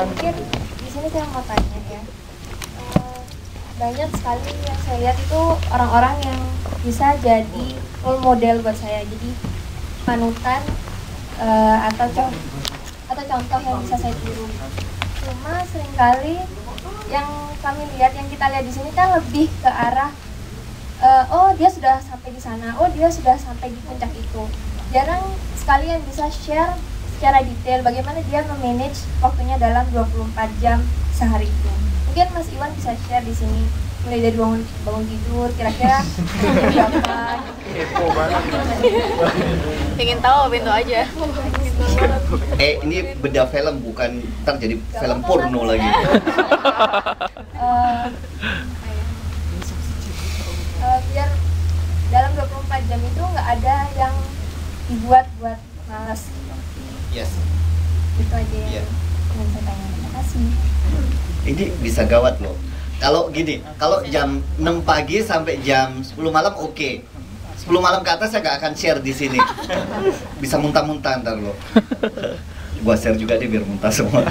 Mungkin di sini saya mau tanya ya. Banyak sekali yang saya lihat itu orang-orang yang bisa jadi role model buat saya. Jadi panutan atau contoh yang bisa saya tiru. Cuma seringkali yang kami lihat, yang kita lihat di sini kan lebih ke arah oh dia sudah sampai di sana, oh dia sudah sampai di puncak itu. Jarang sekali yang bisa share secara detail bagaimana dia memanage waktunya dalam 24 jam sehari itu. Mungkin Mas Iwan bisa share di sini mulai dari bangun tidur kira-kira berapa. Ingin tahu pintu aja. Ini beda film, bukan ntar jadi film porno lagi. Biar dalam 24 jam itu nggak ada yang dibuat buat malas. Yes. Itu aja yang ingin saya tanya. Terima kasih. Ini bisa gawat loh. Kalau gini, kalau jam 6 pagi sampai jam 10 malam oke. 10 malam ke atas saya nggak akan share di sini. Bisa muntah-muntah ntar loh. Gua share juga deh biar muntah semua.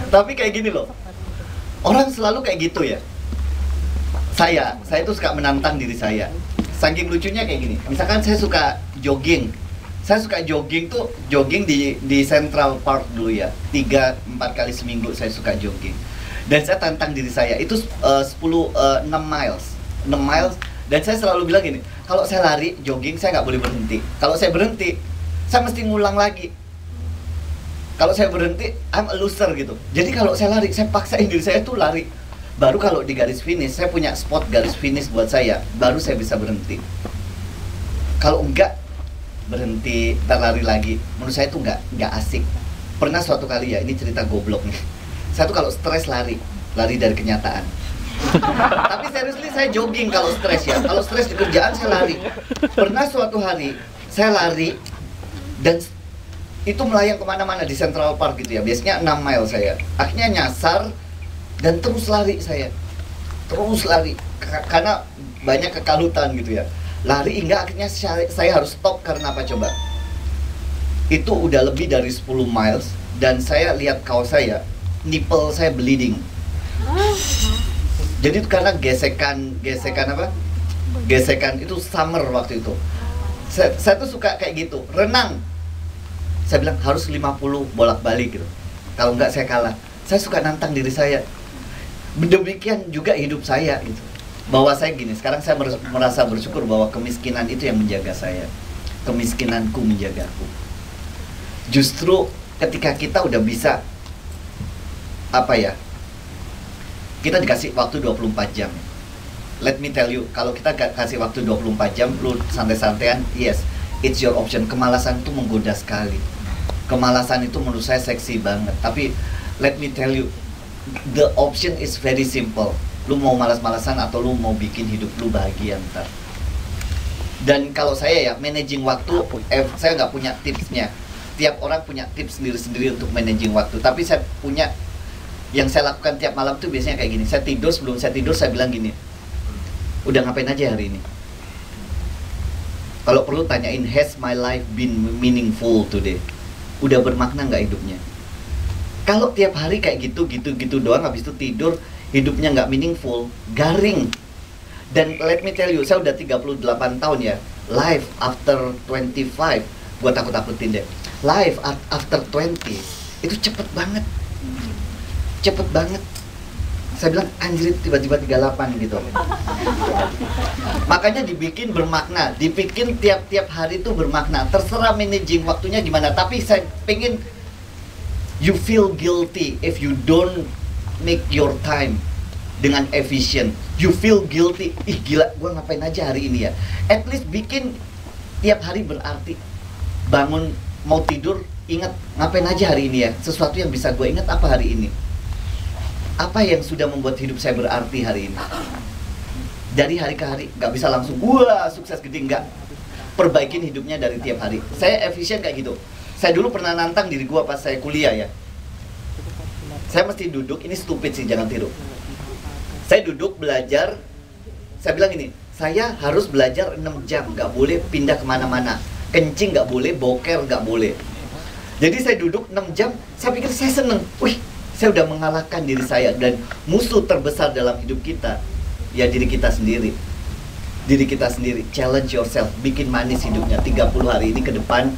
Tapi kayak gini loh. Orang selalu kayak gitu ya. Saya tuh suka menantang diri saya. Saking lucunya kayak gini. Misalkan saya suka jogging. Saya suka jogging tuh, jogging di Central Park dulu ya. 3-4 kali seminggu saya suka jogging. Dan saya tantang diri saya, itu 6 miles. Dan saya selalu bilang gini, kalau saya lari, jogging, saya nggak boleh berhenti. Kalau saya berhenti, saya mesti ngulang lagi. Kalau saya berhenti, I'm a loser gitu. Jadi kalau saya lari, saya paksain diri saya tuh lari. Baru kalau di garis finish, saya punya spot garis finish buat saya, baru saya bisa berhenti. Kalau enggak, berhenti, lari lagi. Menurut saya tuh nggak asik. Pernah suatu kali ya, ini cerita goblok nih. Saya tuh kalau stres lari dari kenyataan. Tapi seriously saya jogging kalau stres ya. Kalau stres di kerjaan saya lari. Pernah suatu hari saya lari dan itu melayang kemana-mana di Central Park gitu ya. Biasanya 6 mile saya. Akhirnya nyasar dan terus lari saya. Terus lari karena banyak kekalutan gitu ya. Lari hingga akhirnya saya harus stop karena apa coba? Itu udah lebih dari 10 miles dan saya lihat kaos saya, nipple saya bleeding. Jadi itu karena gesekan apa? Gesekan itu summer waktu itu. Saya tuh suka kayak gitu, renang. Saya bilang harus 50 bolak-balik gitu. Kalau enggak saya kalah. Saya suka nantang diri saya. Demikian juga hidup saya gitu. Bahwa saya gini, sekarang saya merasa bersyukur bahwa kemiskinan itu yang menjaga saya. Kemiskinanku menjagaku. Justru ketika kita udah bisa apa ya, kita dikasih waktu 24 jam. Let me tell you, kalau kita kasih waktu 24 jam, lu santai-santaian, yes, it's your option. Kemalasan itu menggoda sekali. Kemalasan itu menurut saya seksi banget. Tapi let me tell you, the option is very simple. Lu mau malas-malasan atau lu mau bikin hidup lu bahagia ntar. Dan kalau saya ya, managing waktu, saya nggak punya tipsnya. Tiap orang punya tips sendiri-sendiri untuk managing waktu. Tapi saya punya, yang saya lakukan tiap malam tuh biasanya kayak gini. Saya tidur, sebelum saya tidur saya bilang gini, udah ngapain aja hari ini? Kalau perlu tanyain, has my life been meaningful today? Udah bermakna nggak hidupnya? Kalau tiap hari kayak gitu doang, habis itu tidur, hidupnya nggak meaningful, garing. Dan let me tell you, saya udah 38 tahun ya, life after 25, gua takut-takutin deh. Life after 20, itu cepet banget. Cepet banget. Saya bilang anjir, tiba-tiba 38 gitu. Makanya dibikin bermakna, dibikin tiap-tiap hari itu bermakna. Terserah managing waktunya gimana, tapi saya pengen you feel guilty if you don't make your time dengan efisien. You feel guilty, ih gila, gue ngapain aja hari ini ya. At least bikin tiap hari berarti. Bangun mau tidur, ingat ngapain aja hari ini ya. Sesuatu yang bisa gue ingat apa hari ini. Apa yang sudah membuat hidup saya berarti hari ini. Dari hari ke hari, gak bisa langsung wah sukses gede, enggak. Perbaikin hidupnya dari tiap hari. Saya efisien kayak gitu. Saya dulu pernah nantang diri gue pas saya kuliah ya. Saya mesti duduk, ini stupid sih, jangan tiru. Saya duduk belajar, saya bilang gini, saya harus belajar 6 jam, gak boleh pindah kemana-mana. kencing nggak boleh, boker nggak boleh. Jadi saya duduk 6 jam, saya pikir saya seneng. Wih, saya udah mengalahkan diri saya. Dan musuh terbesar dalam hidup kita, ya diri kita sendiri. Diri kita sendiri, challenge yourself, bikin manis hidupnya. 30 hari ini ke depan,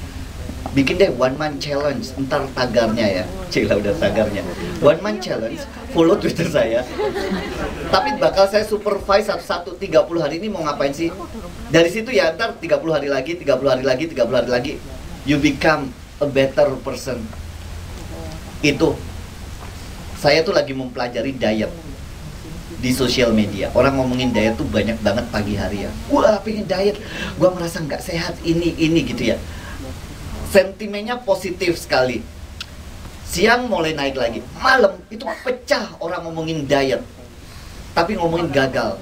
bikin deh one month challenge. Ntar tagarnya ya, Cila udah tagarnya. One month challenge, follow Twitter saya. Tapi bakal saya supervise satu-satu 30 hari ini mau ngapain sih. Dari situ ya, ntar 30 hari lagi, 30 hari lagi, 30 hari lagi, you become a better person. Itu saya tuh lagi mempelajari diet di sosial media. Orang ngomongin diet tuh banyak banget pagi hari ya. Wah, pengen diet, gua merasa nggak sehat ini gitu ya. Sentimennya positif sekali. Siang mulai naik lagi, malam itu pecah orang ngomongin diet. Tapi ngomongin gagal.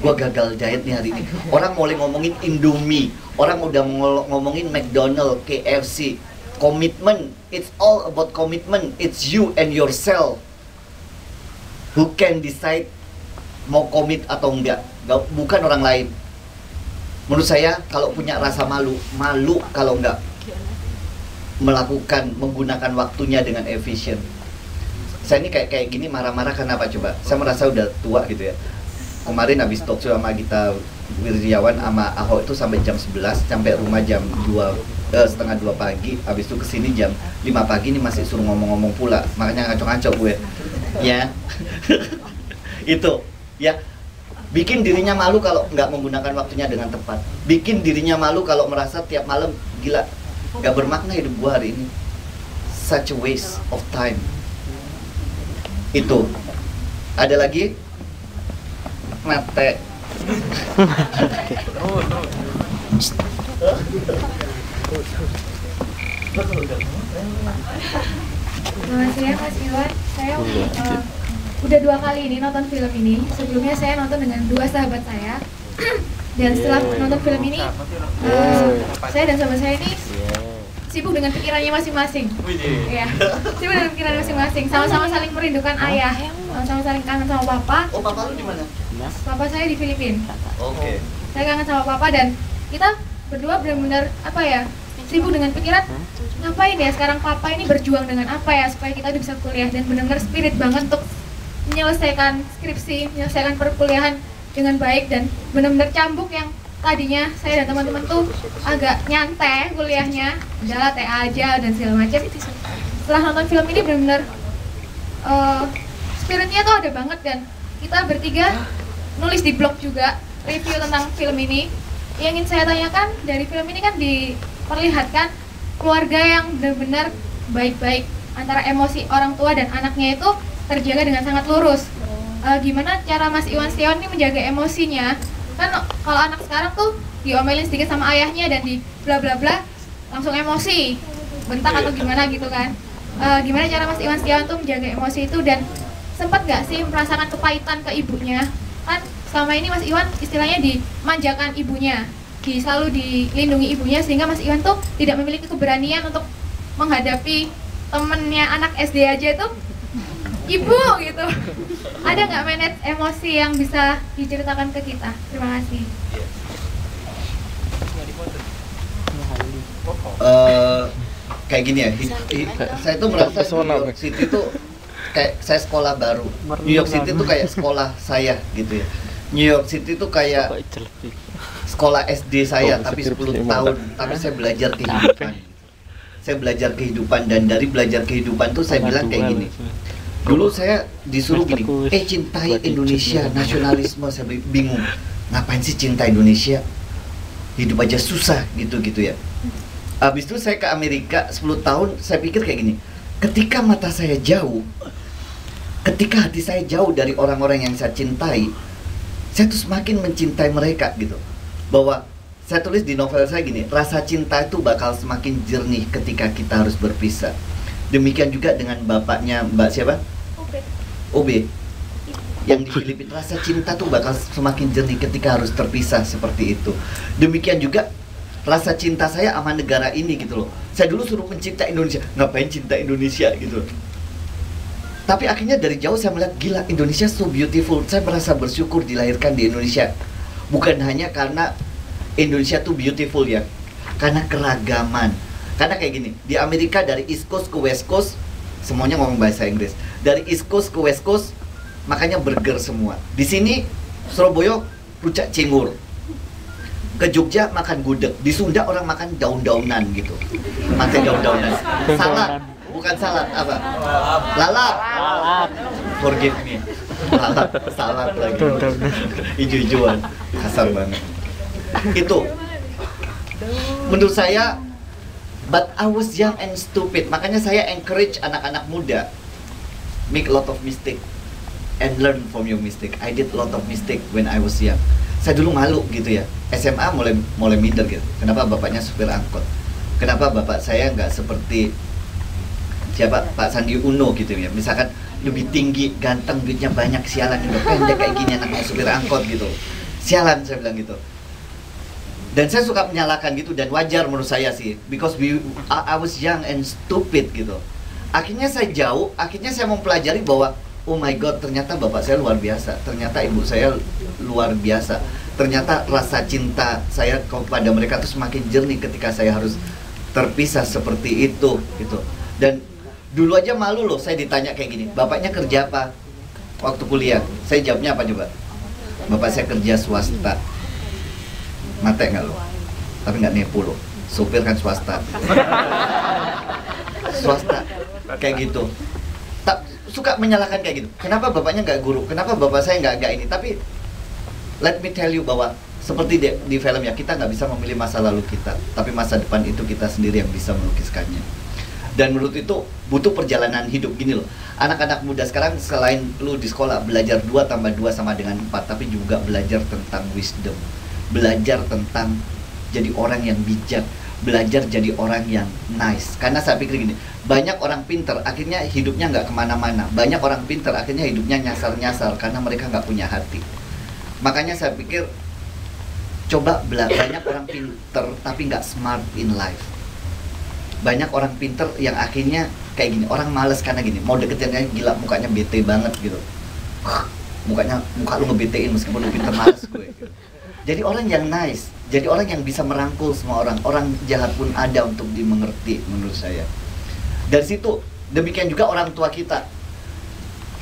Gua gagal diet nih hari ini. Orang mulai ngomongin Indomie, orang udah ngomongin McDonald, KFC. Komitmen, it's all about commitment. It's you and yourself who can decide mau komit atau enggak. Bukan orang lain. Menurut saya kalau punya rasa malu kalau enggak menggunakan waktunya dengan efisien. Saya ini kayak gini marah-marah karena apa coba? Saya merasa udah tua gitu ya. Kemarin habis talk show sama Gita Wirjawan sama Ahok itu sampai jam 11, sampai rumah jam 1:30 pagi. Habis itu kesini jam 5 pagi, ini masih suruh ngomong-ngomong pula. Makanya ngaco-ngaco gue. Ya. Itu ya. Bikin dirinya malu kalau nggak menggunakan waktunya dengan tepat. Bikin dirinya malu kalau merasa tiap malam gila, nggak bermakna hidup gue hari ini. Such a waste of time. Itu. Ada lagi? Mate. Selamat siang Mas Iwan, saya udah 2 kali ini nonton film ini. Sebelumnya saya nonton dengan 2 sahabat saya. Dan setelah nonton film ini, saya dan sahabat saya ini sibuk dengan pikirannya masing-masing. Iya, sibuk dengan pikirannya masing-masing. Sama-sama saling merindukan ayah, sama-sama saling kangen sama papa. Oh, papa lu di mana? Papa saya di Filipina. Oke. Saya kangen sama papa dan kita berdua benar-benar apa ya, sibuk dengan pikiran ngapain ya sekarang papa ini berjuang dengan apa ya supaya kita bisa kuliah, dan benar-benar spirit banget untuk menyelesaikan skripsi, menyelesaikan perkuliahan dengan baik, dan benar-benar cambuk yang tadinya saya dan teman-teman tuh agak nyantai kuliahnya, udahlah TA aja dan segala macam. Setelah nonton film ini benar-benar spiritnya tuh ada banget, dan kita bertiga nulis di blog juga review tentang film ini. Yang ingin saya tanyakan, dari film ini kan diperlihatkan keluarga yang benar-benar baik-baik, antara emosi orang tua dan anaknya itu terjaga dengan sangat lurus. Gimana cara Mas Iwan Setiawan ini menjaga emosinya? Kan kalau anak sekarang tuh diomelin sedikit sama ayahnya dan di bla bla bla langsung emosi, bentak atau gimana gitu kan. Gimana cara Mas Iwan Setiawan tuh menjaga emosi itu, dan sempat nggak sih merasakan kepahitan ke ibunya? Kan selama ini Mas Iwan istilahnya dimanjakan ibunya, selalu dilindungi ibunya, sehingga Mas Iwan tuh tidak memiliki keberanian untuk menghadapi temennya anak SD aja tuh ibu gitu. Ada nggak manage emosi yang bisa diceritakan ke kita? Terima kasih. Kayak gini ya, saya tuh merasa New York City tuh kayak saya sekolah baru. New York City tuh kayak sekolah saya gitu ya. New York City tuh kayak sekolah SD saya, tapi 10 tahun, tapi saya belajar kehidupan. Saya belajar kehidupan, dan dari belajar kehidupan tuh saya bilang kayak gini. Dulu saya disuruh gini, cintai Indonesia, nasionalisme. Saya bingung, ngapain sih cinta Indonesia? Hidup aja susah gitu ya. Habis itu saya ke Amerika 10 tahun, saya pikir kayak gini. Ketika mata saya jauh, ketika hati saya jauh dari orang-orang yang saya cintai, saya tuh semakin mencintai mereka gitu. Bahwa saya tulis di novel saya gini, rasa cinta itu bakal semakin jernih ketika kita harus berpisah. Demikian juga dengan bapaknya Mbak siapa? Obe. Yang di Filipina, rasa cinta tuh bakal semakin jernih ketika harus terpisah seperti itu. Demikian juga rasa cinta saya sama negara ini gitu loh. Saya dulu suruh mencinta Indonesia, ngapain cinta Indonesia gitu. Tapi akhirnya dari jauh saya melihat, gila, Indonesia so beautiful. Saya merasa bersyukur dilahirkan di Indonesia. Bukan hanya karena Indonesia tuh beautiful ya, Karena keragaman. Karena kayak gini, di Amerika dari East Coast ke West Coast semuanya ngomong bahasa Inggris. Dari East Coast ke West Coast makanya burger semua. Di sini Surabaya rujak cingur. Ke Jogja makan gudeg. Di Sunda orang makan daun-daunan gitu. Makan daun-daunan. Salad, bukan salad apa? Lalap. Forgive me. Lalap, salad lagi. Ijo-ijoan. Kasar banget. Itu menurut saya, but I was young and stupid. Makanya saya encourage anak-anak muda make a lot of mistake and learn from your mistake. I did a lot of mistake when I was young. Saya dulu malu gitu ya. SMA mulai minder gitu. Kenapa bapaknya supir angkot? Kenapa bapak saya nggak seperti siapa, Pak Sandi Uno gitu ya. Misalkan lebih tinggi, ganteng, duitnya banyak, sialan gitu. Pendek kayak gini anaknya supir angkot gitu. Sialan, saya bilang gitu. Dan saya suka menyalahkan gitu, dan wajar menurut saya sih, because I was young and stupid gitu. Akhirnya saya jauh, akhirnya saya mempelajari bahwa oh my god, ternyata bapak saya luar biasa, ternyata ibu saya luar biasa, ternyata rasa cinta saya kepada mereka itu semakin jernih ketika saya harus terpisah seperti itu gitu. Dan dulu aja malu loh, saya ditanya kayak gini, bapaknya kerja apa waktu kuliah? Saya jawabnya apa coba? Bapak saya kerja swasta. Mate nggak lo? Tapi nggak nepo lo. Sopir kan swasta. Swasta kayak gitu. Tak suka menyalahkan kayak gitu. Kenapa bapaknya nggak guru? Kenapa bapak saya nggak ini? Tapi let me tell you bahwa seperti di film ya, kita nggak bisa memilih masa lalu kita, tapi masa depan itu kita sendiri yang bisa melukiskannya. Dan menurut itu butuh perjalanan hidup. Gini loh, anak-anak muda sekarang selain lu di sekolah belajar 2 tambah 2 sama dengan 4, tapi juga belajar tentang wisdom, belajar tentang jadi orang yang bijak, belajar jadi orang yang nice. Karena saya pikir gini, banyak orang pinter akhirnya hidupnya nggak kemana-mana. Banyak orang pinter akhirnya hidupnya nyasar-nyasar karena mereka nggak punya hati. Makanya saya pikir coba banyak orang pinter tapi nggak smart in life. Banyak orang pinter yang akhirnya kayak gini, orang males karena gini, mau deketinnya gila, mukanya bete banget gitu. Muka lu ngebetein meskipun lu pinter, males gue gitu. Jadi orang yang nice, jadi orang yang bisa merangkul semua orang. Orang jahat pun ada untuk dimengerti menurut saya. Dari situ, demikian juga orang tua kita.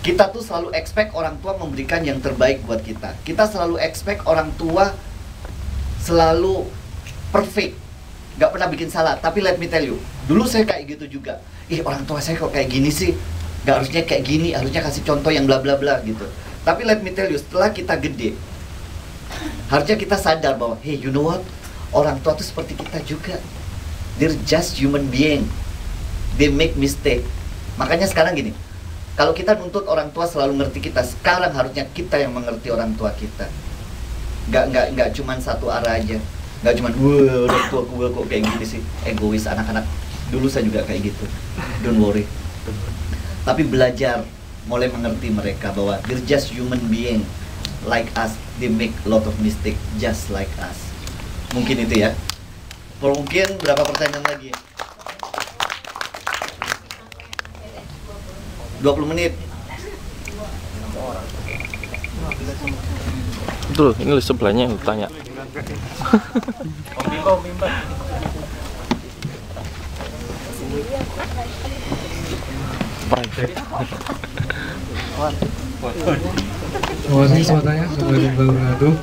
Kita tuh selalu expect orang tua memberikan yang terbaik buat kita. Kita selalu expect orang tua selalu perfect, gak pernah bikin salah. Tapi let me tell you, dulu saya kayak gitu juga. Orang tua saya kok kayak gini sih, gak harusnya kayak gini, harusnya kasih contoh yang bla bla bla gitu. Tapi let me tell you, setelah kita gede, harusnya kita sadar bahwa hey, you know what, orang tua tuh seperti kita juga. They're just human being, they make mistake. Makanya sekarang gini, kalau kita nuntut orang tua selalu ngerti kita, sekarang harusnya kita yang mengerti orang tua kita. Gak cuman satu arah aja. Gak cuman, wah orang tua gue kok kayak gini sih, egois. Anak-anak dulu saya juga kayak gitu, don't worry. Tapi belajar, mulai mengerti mereka bahwa they're just human being like us, they make a lot of mistake just like us. Mungkin itu ya. Mungkin berapa pertanyaan lagi? 20 menit. Itu loh, ini sebelahnya yang tanya. Terima kasih semuanya. Assalamualaikum warahmatullahi wabarakatuh.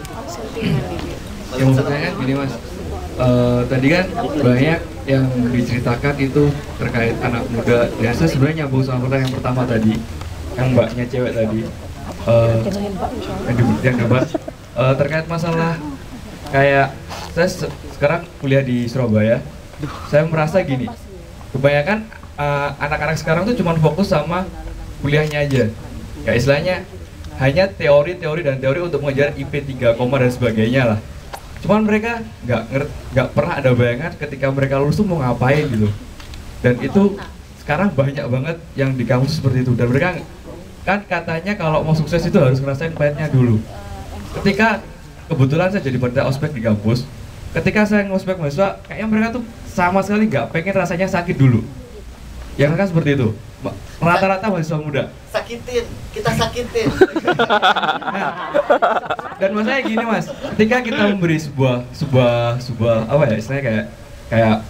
Yang mau bertanya gini mas, tadi kan banyak yang diceritakan itu terkait anak muda. Dan saya sebenarnya nyambung sama pertanyaan yang pertama tadi, yang mbaknya cewek tadi, yang debat terkait masalah kayak saya sekarang kuliah di Surabaya. Saya merasa gini, kebanyakan anak-anak sekarang tuh cuma fokus sama kuliahnya aja. Ya istilahnya hanya teori dan teori untuk mengejar IP 3, dan sebagainya lah. Cuman mereka nggak pernah ada bayangan ketika mereka lulus tuh mau ngapain gitu. Dan itu sekarang banyak banget yang di kampus seperti itu. Dan mereka kan katanya kalau mau sukses itu harus ngerasain pahitnya dulu. Ketika kebetulan saya jadi panitia ospek di kampus, ketika saya ngospek mahasiswa, kayaknya mereka tuh sama sekali nggak pengen rasanya sakit dulu. Ya kan seperti itu. Rata-rata mahasiswa muda. Sakitin, kita sakitin. Dan maksudnya gini mas, ketika kita memberi sebuah apa ya istilahnya kayak kayak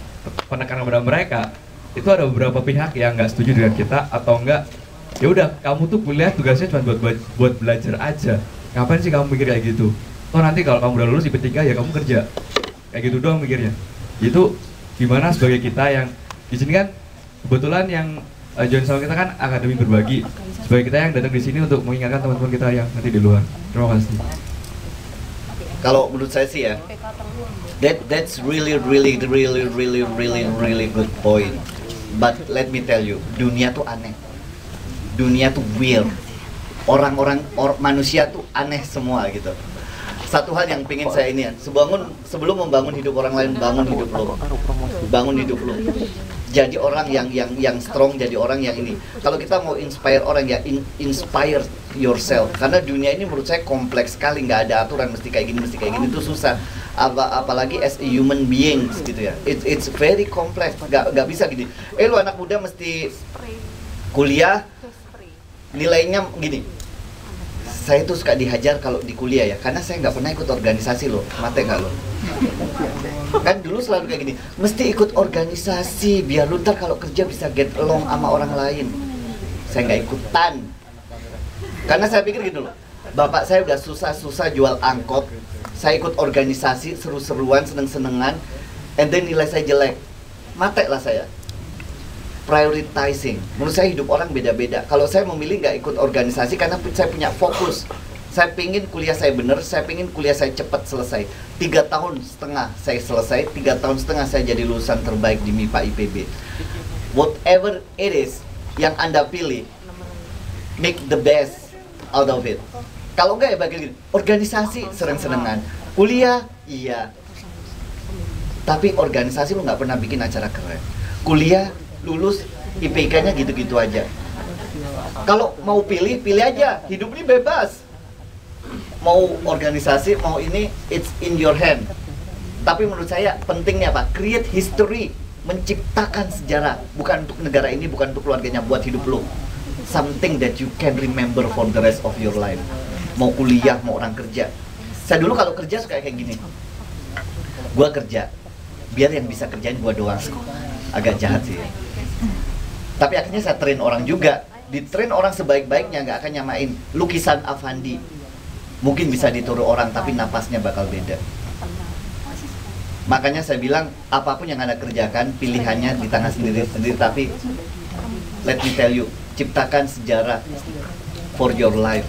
penekanan kepada mereka, itu ada beberapa pihak yang nggak setuju dengan kita atau enggak, ya udah kamu tuh kuliah tugasnya cuma buat belajar aja, ngapain sih kamu mikir kayak gitu, toh nanti kalau kamu udah lulus IP3 ya kamu kerja, kayak gitu doang mikirnya. Itu gimana sebagai kita yang di sini kan kebetulan yang join sama kita kan Akademi Berbagi, sebagai kita yang datang di sini untuk mengingatkan teman-teman kita yang nanti di luar. Terima kasih. Kalau menurut saya sih ya, that's really good point. But let me tell you, dunia tuh aneh, dunia tuh weird, manusia tuh aneh semua gitu. Satu hal yang pengen saya ini ya, sebelum membangun hidup orang lain, bangun hidup lo. Jadi orang yang strong, jadi orang yang ini. Kalau kita mau inspire orang ya, inspire yourself. Karena dunia ini menurut saya kompleks sekali, nggak ada aturan mesti kayak gini itu susah. Apalagi as a human beings gitu ya. It's very complex. Nggak bisa gini. Lu anak muda mesti kuliah, nilainya gini. Saya tuh suka dihajar kalau di kuliah ya, karena saya nggak pernah ikut organisasi loh, mate nggak lo? Kan dulu selalu kayak gini, mesti ikut organisasi biar lu ntar kalau kerja bisa get along sama orang lain. Saya nggak ikutan, karena saya pikir gitu loh, bapak saya udah susah-susah jual angkot, saya ikut organisasi seru-seruan, seneng-senengan, and then nilai saya jelek, mate lah saya. Prioritizing, menurut saya hidup orang beda-beda. Kalau saya memilih nggak ikut organisasi karena saya punya fokus. Saya pingin kuliah saya bener, saya pingin kuliah saya cepat selesai. 3 tahun setengah saya selesai, 3 tahun setengah saya jadi lulusan terbaik di MIPA IPB. Whatever it is yang Anda pilih, make the best out of it. Kalau nggak ya bagi organisasi seneng-senengan, kuliah iya, tapi organisasi lu nggak pernah bikin acara keren. Kuliah lulus IPK-nya gitu-gitu aja. Kalau mau pilih aja, hidup ini bebas. Mau organisasi, mau ini, it's in your hand. Tapi menurut saya pentingnya apa? Create history, menciptakan sejarah. Bukan untuk negara ini, bukan untuk keluarganya, buat hidup lo. Something that you can remember for the rest of your life. Mau kuliah, mau orang kerja. Saya dulu kalau kerja suka kayak gini. Gua kerja, biar yang bisa kerjain gua doang. Agak jahat sih. Tapi akhirnya saya train orang juga. Di train orang sebaik-baiknya nggak akan nyamain lukisan Avandi. Mungkin bisa ditiru orang tapi napasnya bakal beda. Makanya saya bilang apapun yang Anda kerjakan, pilihannya di tangan sendiri-sendiri. Tapi let me tell you, ciptakan sejarah for your life.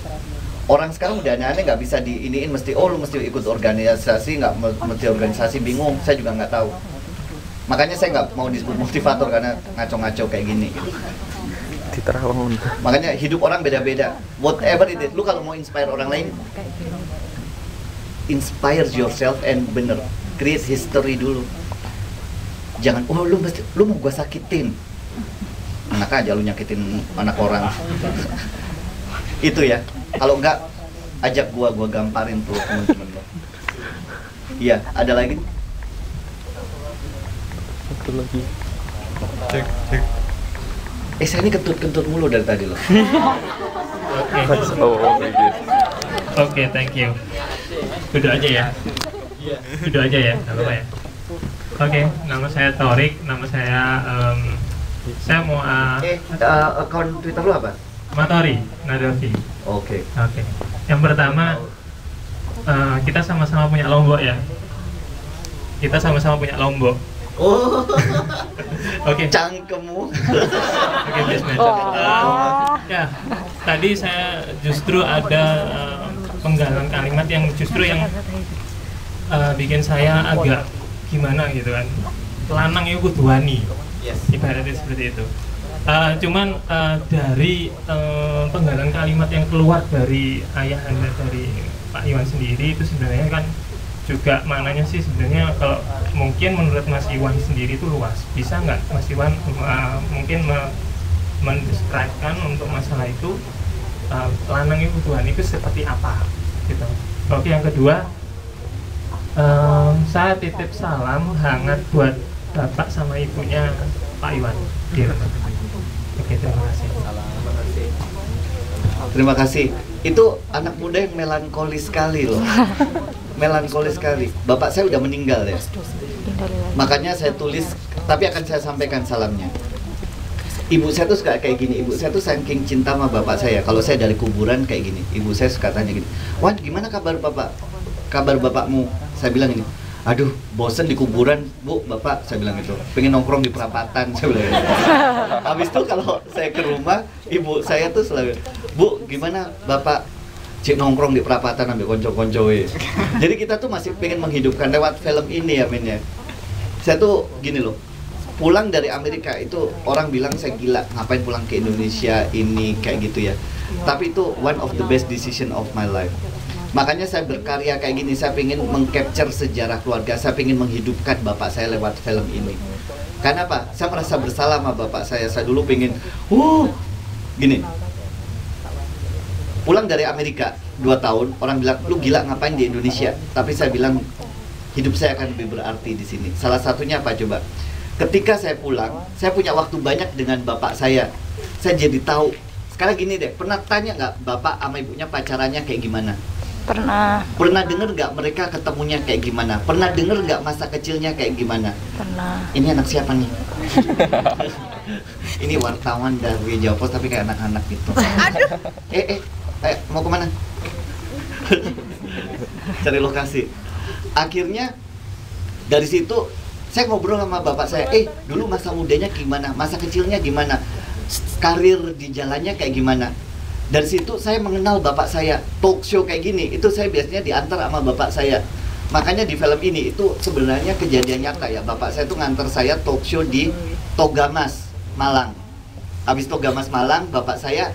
Orang sekarang udah aneh-aneh, nggak bisa diiniin mesti lu mesti ikut organisasi, nggak mesti organisasi, bingung. Saya juga nggak tahu. Makanya saya nggak mau disebut motivator karena ngaco-ngaco kayak gini gitu. Makanya hidup orang beda-beda. Whatever it is, lu kalau mau inspire orang lain, inspire yourself and bener, create history dulu. Jangan, lu mau gua sakitin. Enak aja lu nyakitin anak orang. Itu ya. Kalau enggak, ajak gua gamparin tuh temen-temen lo. Iya, ada lagi? Satu lagi. Cek. Saya ini kentut mulu dari tadi loh. Oke, thank you. Duduk aja ya. Nggak apa-apa ya. Oke, nama saya Torik, nama saya saya mau Akun Twitter lu apa? Matori Nadovi. Oke. Yang pertama, kita sama-sama punya Lombok ya. Oh. Oke. Cangkemmu. Oke, please mention. Ya, tadi saya justru ada penggalan kalimat yang justru yang bikin saya agak gimana gitu kan. Lanang itu kudu wani. Yes. Ibaratnya seperti itu. Cuman dari penggalan kalimat yang keluar dari ayah anda, dari Pak Iwan sendiri itu sebenarnya kan juga maknanya sih sebenarnya kalau mungkin menurut Mas Iwan sendiri itu luas. Bisa nggak Mas Iwan mungkin mendeskripsikan untuk masalah itu lanang itu Tuhan itu seperti apa gitu. Oke, yang kedua, saya titip salam hangat buat bapak sama ibunya Pak Iwan. Oke, terima kasih. Terima kasih. Itu anak muda yang melankolis sekali loh. Melankolis sekali. Bapak saya udah meninggal ya. Makanya saya tulis, tapi akan saya sampaikan salamnya. Ibu saya tuh suka kayak gini, ibu saya tuh saking cinta sama bapak saya. Kalau saya dari kuburan kayak gini, ibu saya suka tanya gini, "Wan, gimana kabar bapak? Kabar bapakmu?" Saya bilang gini, "Aduh, bosen di kuburan, Bu, Bapak," saya bilang gitu. "Pengen nongkrong di perapatan," saya bilang gitu. Habis itu kalau saya ke rumah, ibu saya tuh selalu, "Bu, gimana Bapak? Cik nongkrong di perapatan ambil konco-konco." Jadi kita tuh masih pengen menghidupkan lewat film ini ya, men ya. Saya tuh gini loh, pulang dari Amerika itu orang bilang saya gila, ngapain pulang ke Indonesia ini kayak gitu ya. Tapi itu one of the best decision of my life. Makanya saya berkarya kayak gini, saya pengen mengcapture sejarah keluarga, saya pengen menghidupkan bapak saya lewat film ini. Karena apa? Saya merasa bersalah sama bapak saya dulu pengen, gini. Pulang dari Amerika 2 tahun, orang bilang, "Lu gila ngapain di Indonesia?" Tapi saya bilang, hidup saya akan lebih berarti di sini. Salah satunya apa coba? Ketika saya pulang, saya punya waktu banyak dengan bapak saya. Saya jadi tahu. Sekarang gini deh, pernah tanya nggak bapak sama ibunya pacarannya kayak gimana? Pernah. Pernah denger nggak mereka ketemunya kayak gimana? Pernah denger nggak masa kecilnya kayak gimana? Pernah. Ini anak siapa nih? Ini wartawan dari Jawa Post tapi kayak anak-anak gitu. Mau kemana? Cari lokasi. Akhirnya dari situ saya ngobrol sama bapak saya, dulu masa mudanya gimana, masa kecilnya gimana, karir di jalannya kayak gimana. Dari situ saya mengenal bapak saya. Talk show kayak gini, itu saya biasanya diantar sama bapak saya. Makanya di film ini itu sebenarnya kejadian nyata ya. Bapak saya tuh ngantar saya talk show di Togamas, Malang. Habis Togamas Malang, bapak saya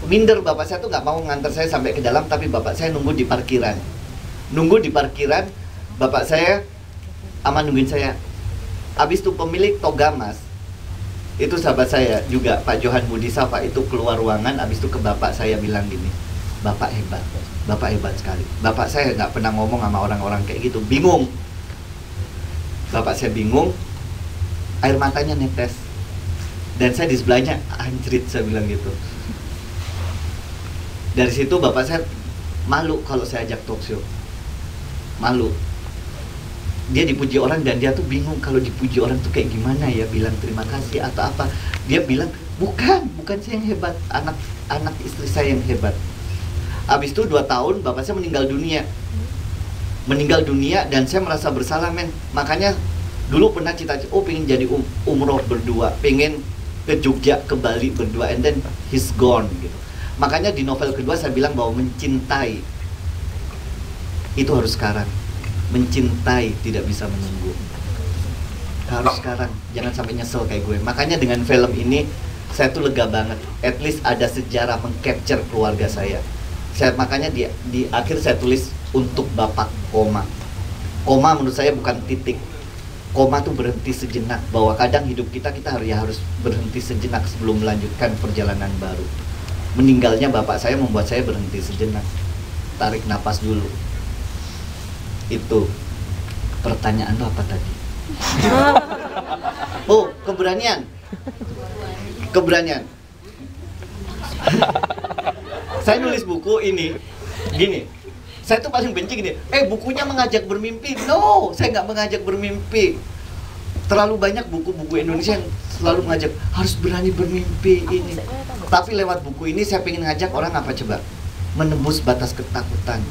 minder, bapak saya tuh nggak mau ngantar saya sampai ke dalam, tapi bapak saya nunggu di parkiran. Nunggu di parkiran, bapak saya nungguin saya. Habis itu pemilik Togamas, itu sahabat saya juga, Pak Johan Budi Safa, itu keluar ruangan. Habis itu ke bapak saya bilang gini, "Bapak hebat sekali." Bapak saya nggak pernah ngomong sama orang-orang kayak gitu, bingung. Bapak saya bingung, air matanya netes. Dan saya di sebelahnya, "Anjrit," saya bilang gitu. Dari situ bapak saya malu kalau saya ajak talk show. Malu. Dia dipuji orang dan dia tuh bingung kalau dipuji orang tuh kayak gimana ya, bilang terima kasih atau apa. Dia bilang, bukan saya yang hebat, anak istri saya yang hebat. Habis itu 2 tahun bapak saya meninggal dunia dan saya merasa bersalah, men. Makanya dulu pernah cita-cita, pengen jadi umroh berdua, pengen ke Jogja, ke Bali berdua, and then he's gone gitu. Makanya di novel kedua saya bilang bahwa mencintai itu harus sekarang. Mencintai tidak bisa menunggu, harus sekarang, jangan sampai nyesel kayak gue. Makanya dengan film ini saya tuh lega banget, at least ada sejarah mengcapture keluarga saya. Makanya di akhir saya tulis untuk bapak, koma menurut saya bukan titik, koma tuh berhenti sejenak, bahwa kadang hidup kita harus berhenti sejenak sebelum melanjutkan perjalanan baru. Meninggalnya bapak saya membuat saya berhenti sejenak, tarik napas dulu. Itu pertanyaan lo apa tadi? Keberanian. Saya nulis buku ini gini, saya tuh paling benci gini, bukunya mengajak bermimpi. No, saya nggak mengajak bermimpi. Terlalu banyak buku-buku Indonesia yang selalu mengajak harus berani bermimpi ini. Tapi lewat buku ini saya pengen ngajak orang apa coba? Menembus batas ketakutan.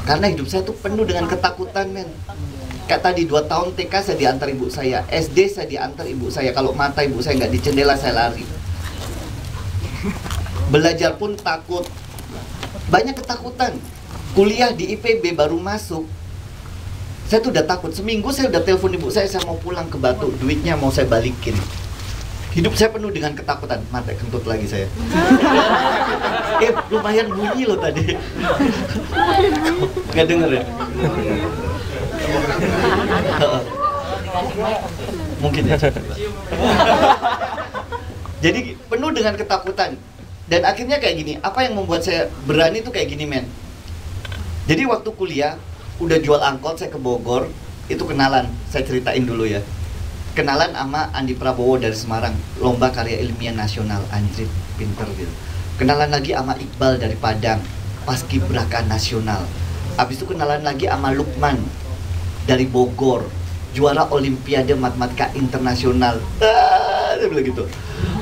Karena hidup saya tuh penuh dengan ketakutan, men. Kayak tadi 2 tahun TK saya diantar ibu saya, SD saya diantar ibu saya. Kalau mata ibu saya nggak di jendela saya lari. Belajar pun takut, banyak ketakutan. Kuliah di IPB baru masuk, saya tuh udah takut. Seminggu saya udah telepon ibu saya mau pulang ke Batu, duitnya mau saya balikin. Hidup saya penuh dengan ketakutan. Mata kentut lagi saya. Lumayan bunyi loh tadi. Nggak denger ya? Mungkin ya. Jadi penuh dengan ketakutan. Dan akhirnya kayak gini, apa yang membuat saya berani tuh kayak gini, men. Jadi waktu kuliah, udah jual angkot, saya ke Bogor, itu kenalan, saya ceritain dulu ya. Kenalan sama Andi Prabowo dari Semarang, lomba karya ilmiah nasional, anjrit, pinter gitu. Kenalan lagi sama Iqbal dari Padang, paskibraka nasional. Habis itu kenalan lagi sama Lukman dari Bogor, juara Olimpiade Matematika Internasional. Dia bilang gitu.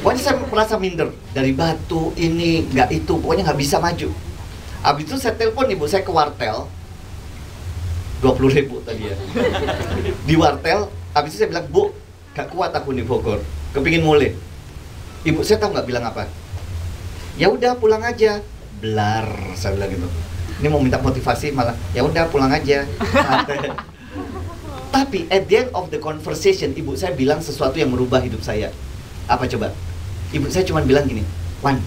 Pokoknya saya merasa minder dari batu ini, nggak itu, pokoknya nggak bisa maju. Habis itu saya telepon ibu saya ke wartel, 20.000 tadi ya. Di wartel, habis itu saya bilang, Bu, gak kuat aku di Bogor, kepingin mulai. Ibu saya tahu nggak bilang apa? Ya udah pulang aja. Blar, saya bilang gitu. Ini mau minta motivasi malah, ya udah pulang aja. Tapi at the end of the conversation, ibu saya bilang sesuatu yang merubah hidup saya. Apa coba? Ibu saya cuma bilang gini, Wan,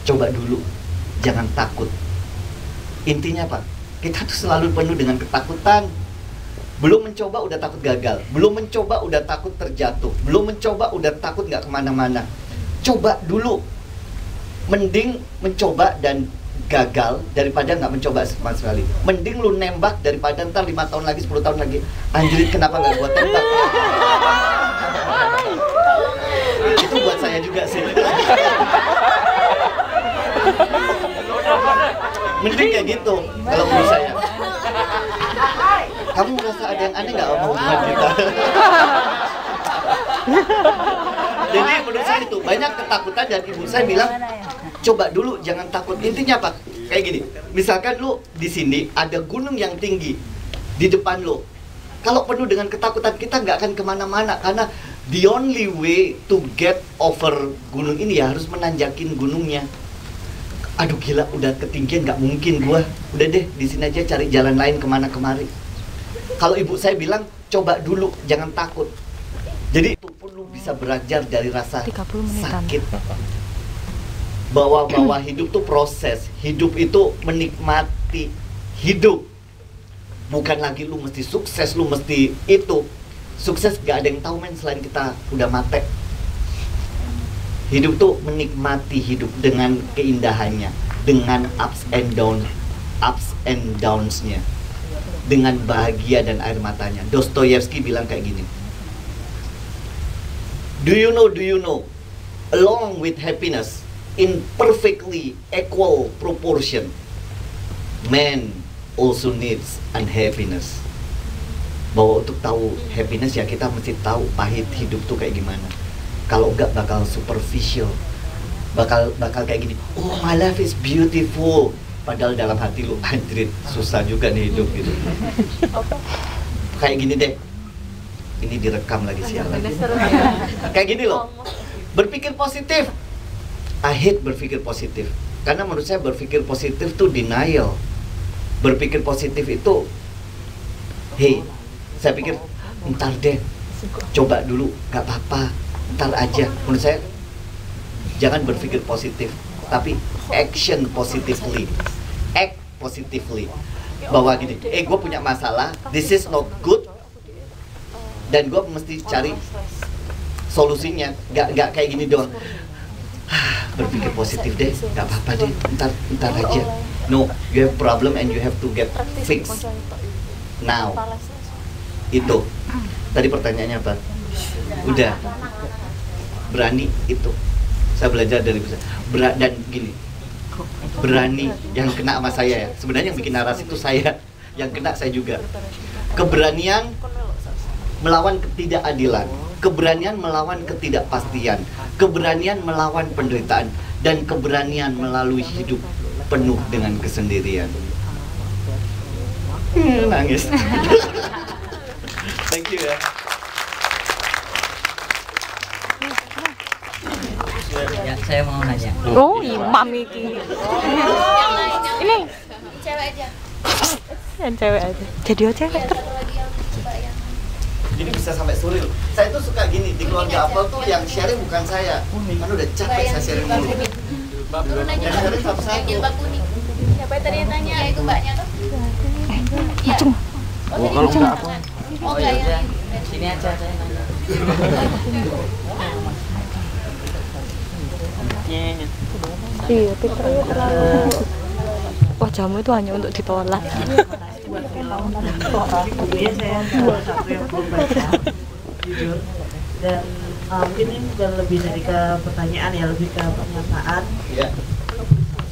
coba dulu, jangan takut. Intinya apa? Kita tuh selalu penuh dengan ketakutan. Belum mencoba udah takut gagal, belum mencoba udah takut terjatuh, belum mencoba udah takut nggak kemana-mana. Coba dulu. Mending mencoba dan gagal daripada nggak mencoba sama sekali. Mending lu nembak daripada ntar 5 tahun lagi, 10 tahun lagi, anjrit kenapa nggak gua tembak. Itu buat saya juga sih. Mending kayak gitu kalau menurut saya. Kamu merasa ada yang aneh nggak omongan kita? Jadi menurut saya itu banyak ketakutan dan ibu saya bilang coba dulu jangan takut. Intinya apa? Kayak gini. Misalkan lu di sini ada gunung yang tinggi di depan lu. Kalau penuh dengan ketakutan kita nggak akan kemana-mana karena the only way to get over gunung ini ya harus menanjakin gunungnya. Aduh gila udah ketinggian nggak mungkin gua. Udah deh di sini aja cari jalan lain kemana kemari. Kalau ibu saya bilang coba dulu jangan takut. Jadi itu pun lu bisa belajar dari rasa sakit. Bahwa hidup tuh proses. Hidup itu menikmati hidup. Bukan lagi lu mesti sukses, lu mesti itu. Sukses gak ada yang tahu men selain kita udah mati. Hidup tuh menikmati hidup dengan keindahannya, dengan ups and downs-nya, dengan bahagia dan air matanya. Dostoyevsky bilang kayak gini. Do you know, along with happiness, in perfectly equal proportion, man also needs unhappiness. Bahwa untuk tahu happiness ya kita mesti tahu pahit hidup tuh kayak gimana. Kalau enggak bakal superficial, bakal kayak gini. Oh my life is beautiful. Padahal dalam hati lu anjrit susah juga nih hidup gitu. Kayak gini deh. Ini direkam lagi sialan. Kayak gini loh. Berpikir positif. I hate berpikir positif. Karena menurut saya berpikir positif tuh denial. Berpikir positif itu, hey, saya pikir ntar deh, coba dulu, gak apa-apa, ntar aja. Menurut saya jangan berpikir positif, tapi action positively, act positively. Bahwa gini, gue punya masalah, this is not good, dan gue mesti cari solusinya. Gak kayak gini doang. Berpikir positif deh, gak apa-apa deh, ntar aja. No, you have problem and you have to get fixed now. Itu. Tadi pertanyaannya apa? Udah. Berani itu. Saya belajar dari bisa. Dan gini. Berani yang kena sama saya ya. Sebenarnya yang bikin narasi itu saya. Yang kena saya juga. Keberanian melawan ketidakadilan. Keberanian melawan ketidakpastian. Keberanian melawan penderitaan. Dan keberanian melalui hidup penuh dengan kesendirian. Nangis. Thank you ya. Ya, saya mau nanya. Oh, imam iki. Ini Cewek aja. yang cewek aja. Jadi cewek terus. Jadi bisa sampai suril. Saya tuh suka gini di keluarga Apple tuh yang sharing bukan saya. Kan udah capek saya sharing mulu. Turun aja Yang sharing satu-satu. jilbab kuning. Siapa yang tadi yang tanya? Ya itu mbaknya tuh. Iya. Oh, kalau enggak apa? Oh enggak ya. Sini aja saya nanya. Iya, Peternya terlalu. Wajahmu itu hanya untuk ditolak. Bukunya saya salah satu yang belum baca, jujur. Dan mungkin ini bukan lebih dari ke pertanyaan ya, lebih ke pernyataan. Iya.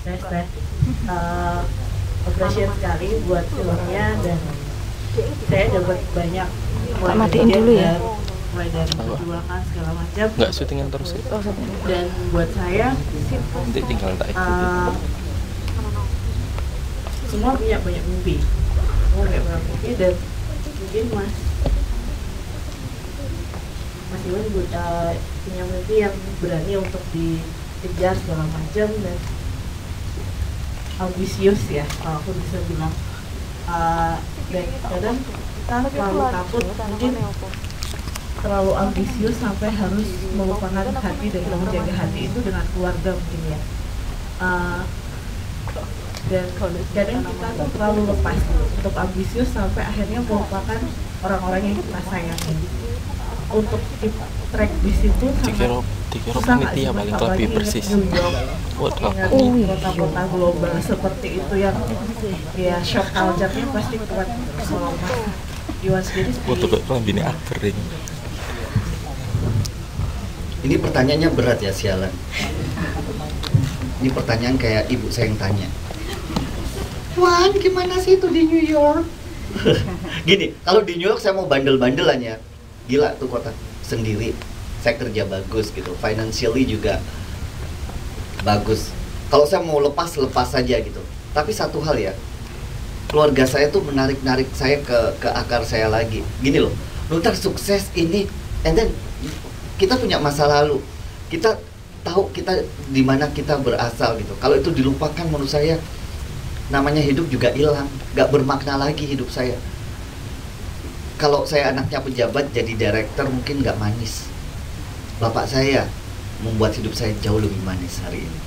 Saya appreciate sekali buat filmnya dan saya dapat banyak, matiin dulu ya. mulai dari perjuangan segala macam. Nggak syutingan terus ya? Dan buat saya Nanti tinggal tak semua punya banyak mimpi, dan mungkin Mas Iwan punya mimpi yang berani untuk dikejar segala macam dan ambisius ya, kalau aku bisa bilang. Dan kadang kita terlalu takut, mungkin terlalu ambisius sampai harus melupakan hati dan menjaga hati itu dengan keluarga mungkin ya. Dan kadang kita tuh terlalu lepas untuk ambisius sampai akhirnya melupakan orang-orang yang kita sayangi. Untuk keep track di situ dikira panitia paling lebih persis. Kota-kota global seperti itu yang ya shock culture-nya pasti kuat. Kalau Mas Iwan sendiri untuk lambini akering. Ini pertanyaannya berat ya, sialan. Ini pertanyaan kayak ibu saya yang tanya, Wan, gimana sih itu di New York? Gini, kalau di New York saya mau bandel-bandelan ya. Gila tuh kota sendiri. Saya kerja bagus gitu, financially juga bagus. Kalau saya mau lepas saja gitu. Tapi satu hal ya, keluarga saya tuh menarik saya ke akar saya lagi. Gini loh, lu ntar sukses ini, and then kita punya masa lalu. Kita tahu kita di mana kita berasal gitu. Kalau itu dilupakan, menurut saya namanya hidup juga hilang, nggak bermakna lagi hidup saya. Kalau saya anaknya pejabat jadi direktur mungkin nggak manis. Bapak saya membuat hidup saya jauh lebih manis hari ini.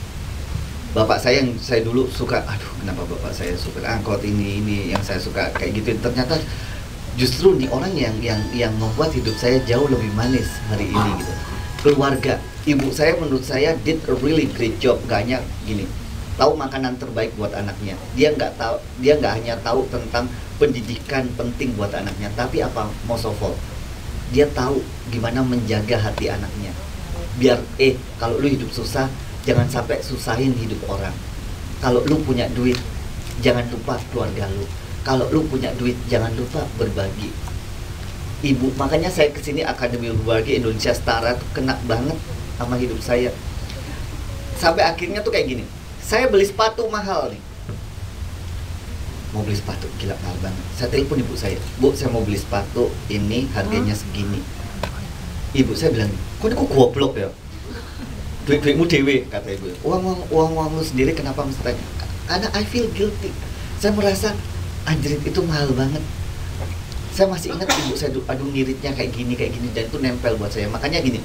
Bapak saya yang saya dulu suka, aduh kenapa bapak saya suka angkot ini yang saya suka kayak gitu. Ternyata justru nih orang yang membuat hidup saya jauh lebih manis hari ini gitu. Keluarga, ibu saya menurut saya did a really great job. Gak hanya gini, tahu makanan terbaik buat anaknya. Dia nggak hanya tahu tentang pendidikan penting buat anaknya, tapi apa most of all, dia tahu gimana menjaga hati anaknya. Biar kalau lu hidup susah, jangan sampai susahin hidup orang. Kalau lu punya duit, jangan lupa keluarga lu. Kalau lu punya duit, jangan lupa berbagi. Ibu, makanya saya kesini Akademi Berbagi Indonesia Setara tuh kena banget sama hidup saya. Sampai akhirnya tuh kayak gini, saya beli sepatu mahal nih. Mau beli sepatu, gila mahal banget. Saya telepon ibu saya, Bu, saya mau beli sepatu ini harganya segini. Ibu saya bilang, kok goblok ya? Duit-duitmu dewe, kata ibu. Uang lu sendiri kenapa mesti tanya? Karena I feel guilty. Saya merasa anjrit itu mahal banget. Saya masih ingat ibu saya, aduh ngiritnya kayak gini, dan itu nempel buat saya. Makanya gini,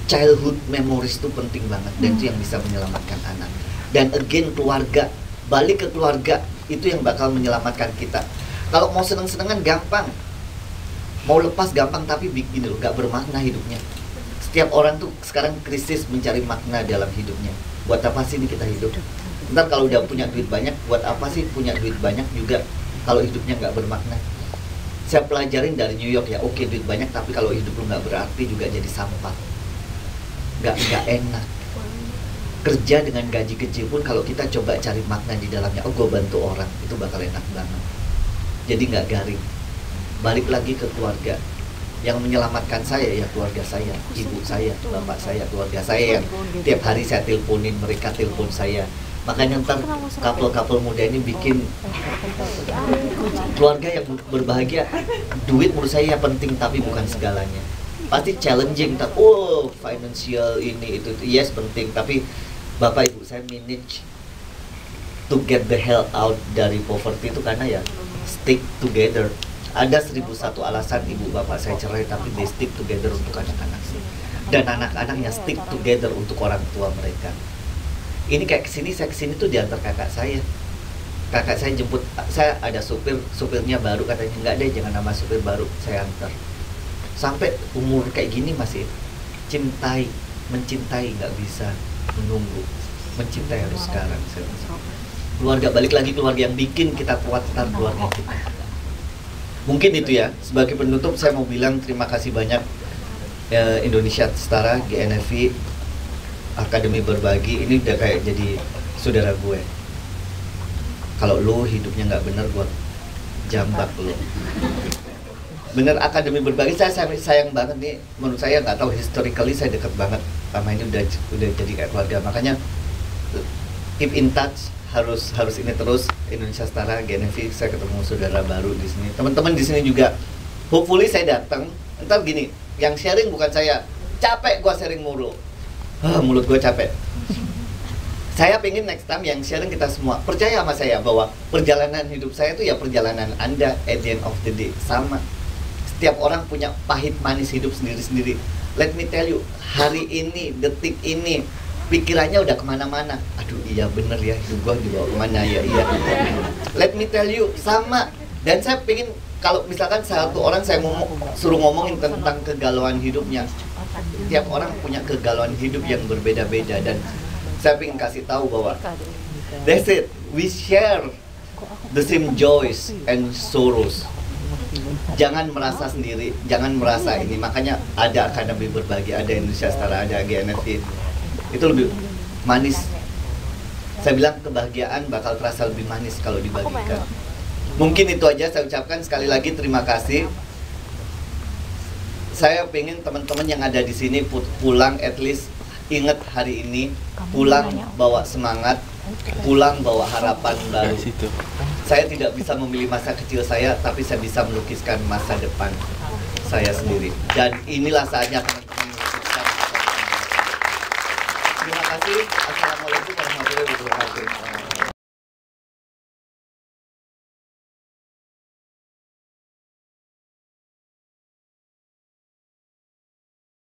childhood memories itu penting banget, dan itu yang bisa menyelamatkan anak. Dan again, keluarga, balik ke keluarga, itu yang bakal menyelamatkan kita. Kalau mau seneng-senengan gampang, mau lepas gampang, tapi begini loh, gak bermakna hidupnya. Setiap orang tuh sekarang krisis mencari makna dalam hidupnya. Buat apa sih ini kita hidup? Ntar kalau udah punya duit banyak, buat apa sih punya duit banyak juga kalau hidupnya gak bermakna? Saya pelajarin dari New York ya, oke duit banyak, tapi kalau hidup lu gak berarti juga jadi sampah. Gak enak. Kerja dengan gaji kecil pun kalau kita coba cari makna di dalamnya, oh gue bantu orang, itu bakal enak banget. Jadi nggak garing. Balik lagi ke keluarga. Yang menyelamatkan saya ya keluarga saya, ibu saya, bapak saya, keluarga saya yang tiap hari saya teleponin, mereka telepon saya. Makanya ntar couple muda ini bikin keluarga yang berbahagia. Duit menurut saya penting tapi bukan segalanya. Pasti challenging, financial ini itu yes penting, tapi bapak ibu saya manage to get the hell out dari poverty itu karena ya stick together. Ada 1001 alasan ibu bapak saya cerai, tapi they stick together untuk anak-anak. Dan anak-anaknya stick together untuk orang tua mereka. Ini kayak saya kesini tuh diantar kakak saya. Kakak saya jemput, saya ada supirnya baru, katanya enggak deh jangan nama supir baru, saya antar. Sampai umur kayak gini masih mencintai nggak bisa menunggu, mencintai harus sekarang. Keluarga, balik lagi keluarga yang bikin kita kuat, ntar keluarga kita. Mungkin itu ya, sebagai penutup saya mau bilang terima kasih banyak Indonesia Setara, GNFI, Akademi Berbagi, ini udah kayak jadi saudara gue. Kalau lo hidupnya nggak bener, gue jambak loh. Bener Akademi Berbagi, saya sayang banget nih, menurut saya nggak tahu historically saya dekat banget sama ini, udah jadi kayak keluarga, makanya keep in touch, harus ini terus. Indonesia Setara, GNFI, saya ketemu saudara baru di sini, teman-teman di sini juga. Hopefully saya datang, ntar gini, yang sharing bukan saya, capek gua sharing mulu, mulut gua capek. Saya pengen next time yang sharing kita semua, percaya sama saya bahwa perjalanan hidup saya itu ya perjalanan Anda at the end of the day, sama. Setiap orang punya pahit manis hidup sendiri-sendiri. Let me tell you, hari ini, detik ini, pikirannya udah kemana-mana. Aduh iya bener ya, hidup gua dibawa kemana ya, iya. Let me tell you, sama. Dan saya pengen, kalau misalkan satu orang saya suruh ngomongin tentang kegalauan hidupnya, setiap orang punya kegalauan hidup yang berbeda-beda. Dan saya pengen kasih tahu bahwa that's it, we share the same joys and sorrows. Jangan merasa sendiri, jangan merasa ini. Makanya ada Akademi Berbagi, ada Indonesia Setara, ada GNFI. Itu lebih manis. Saya bilang kebahagiaan bakal terasa lebih manis kalau dibagikan. Mungkin itu aja saya ucapkan. Sekali lagi terima kasih. Saya pengen teman-teman yang ada di sini pulang at least ingat hari ini, pulang bawa semangat, pulang bawa harapan baru. Saya tidak bisa memilih masa kecil saya, tapi saya bisa melukiskan masa depan saya sendiri. Dan inilah saatnya teman-teman melukiskan masa depan. Terima kasih. Assalamualaikum warahmatullahi wabarakatuh.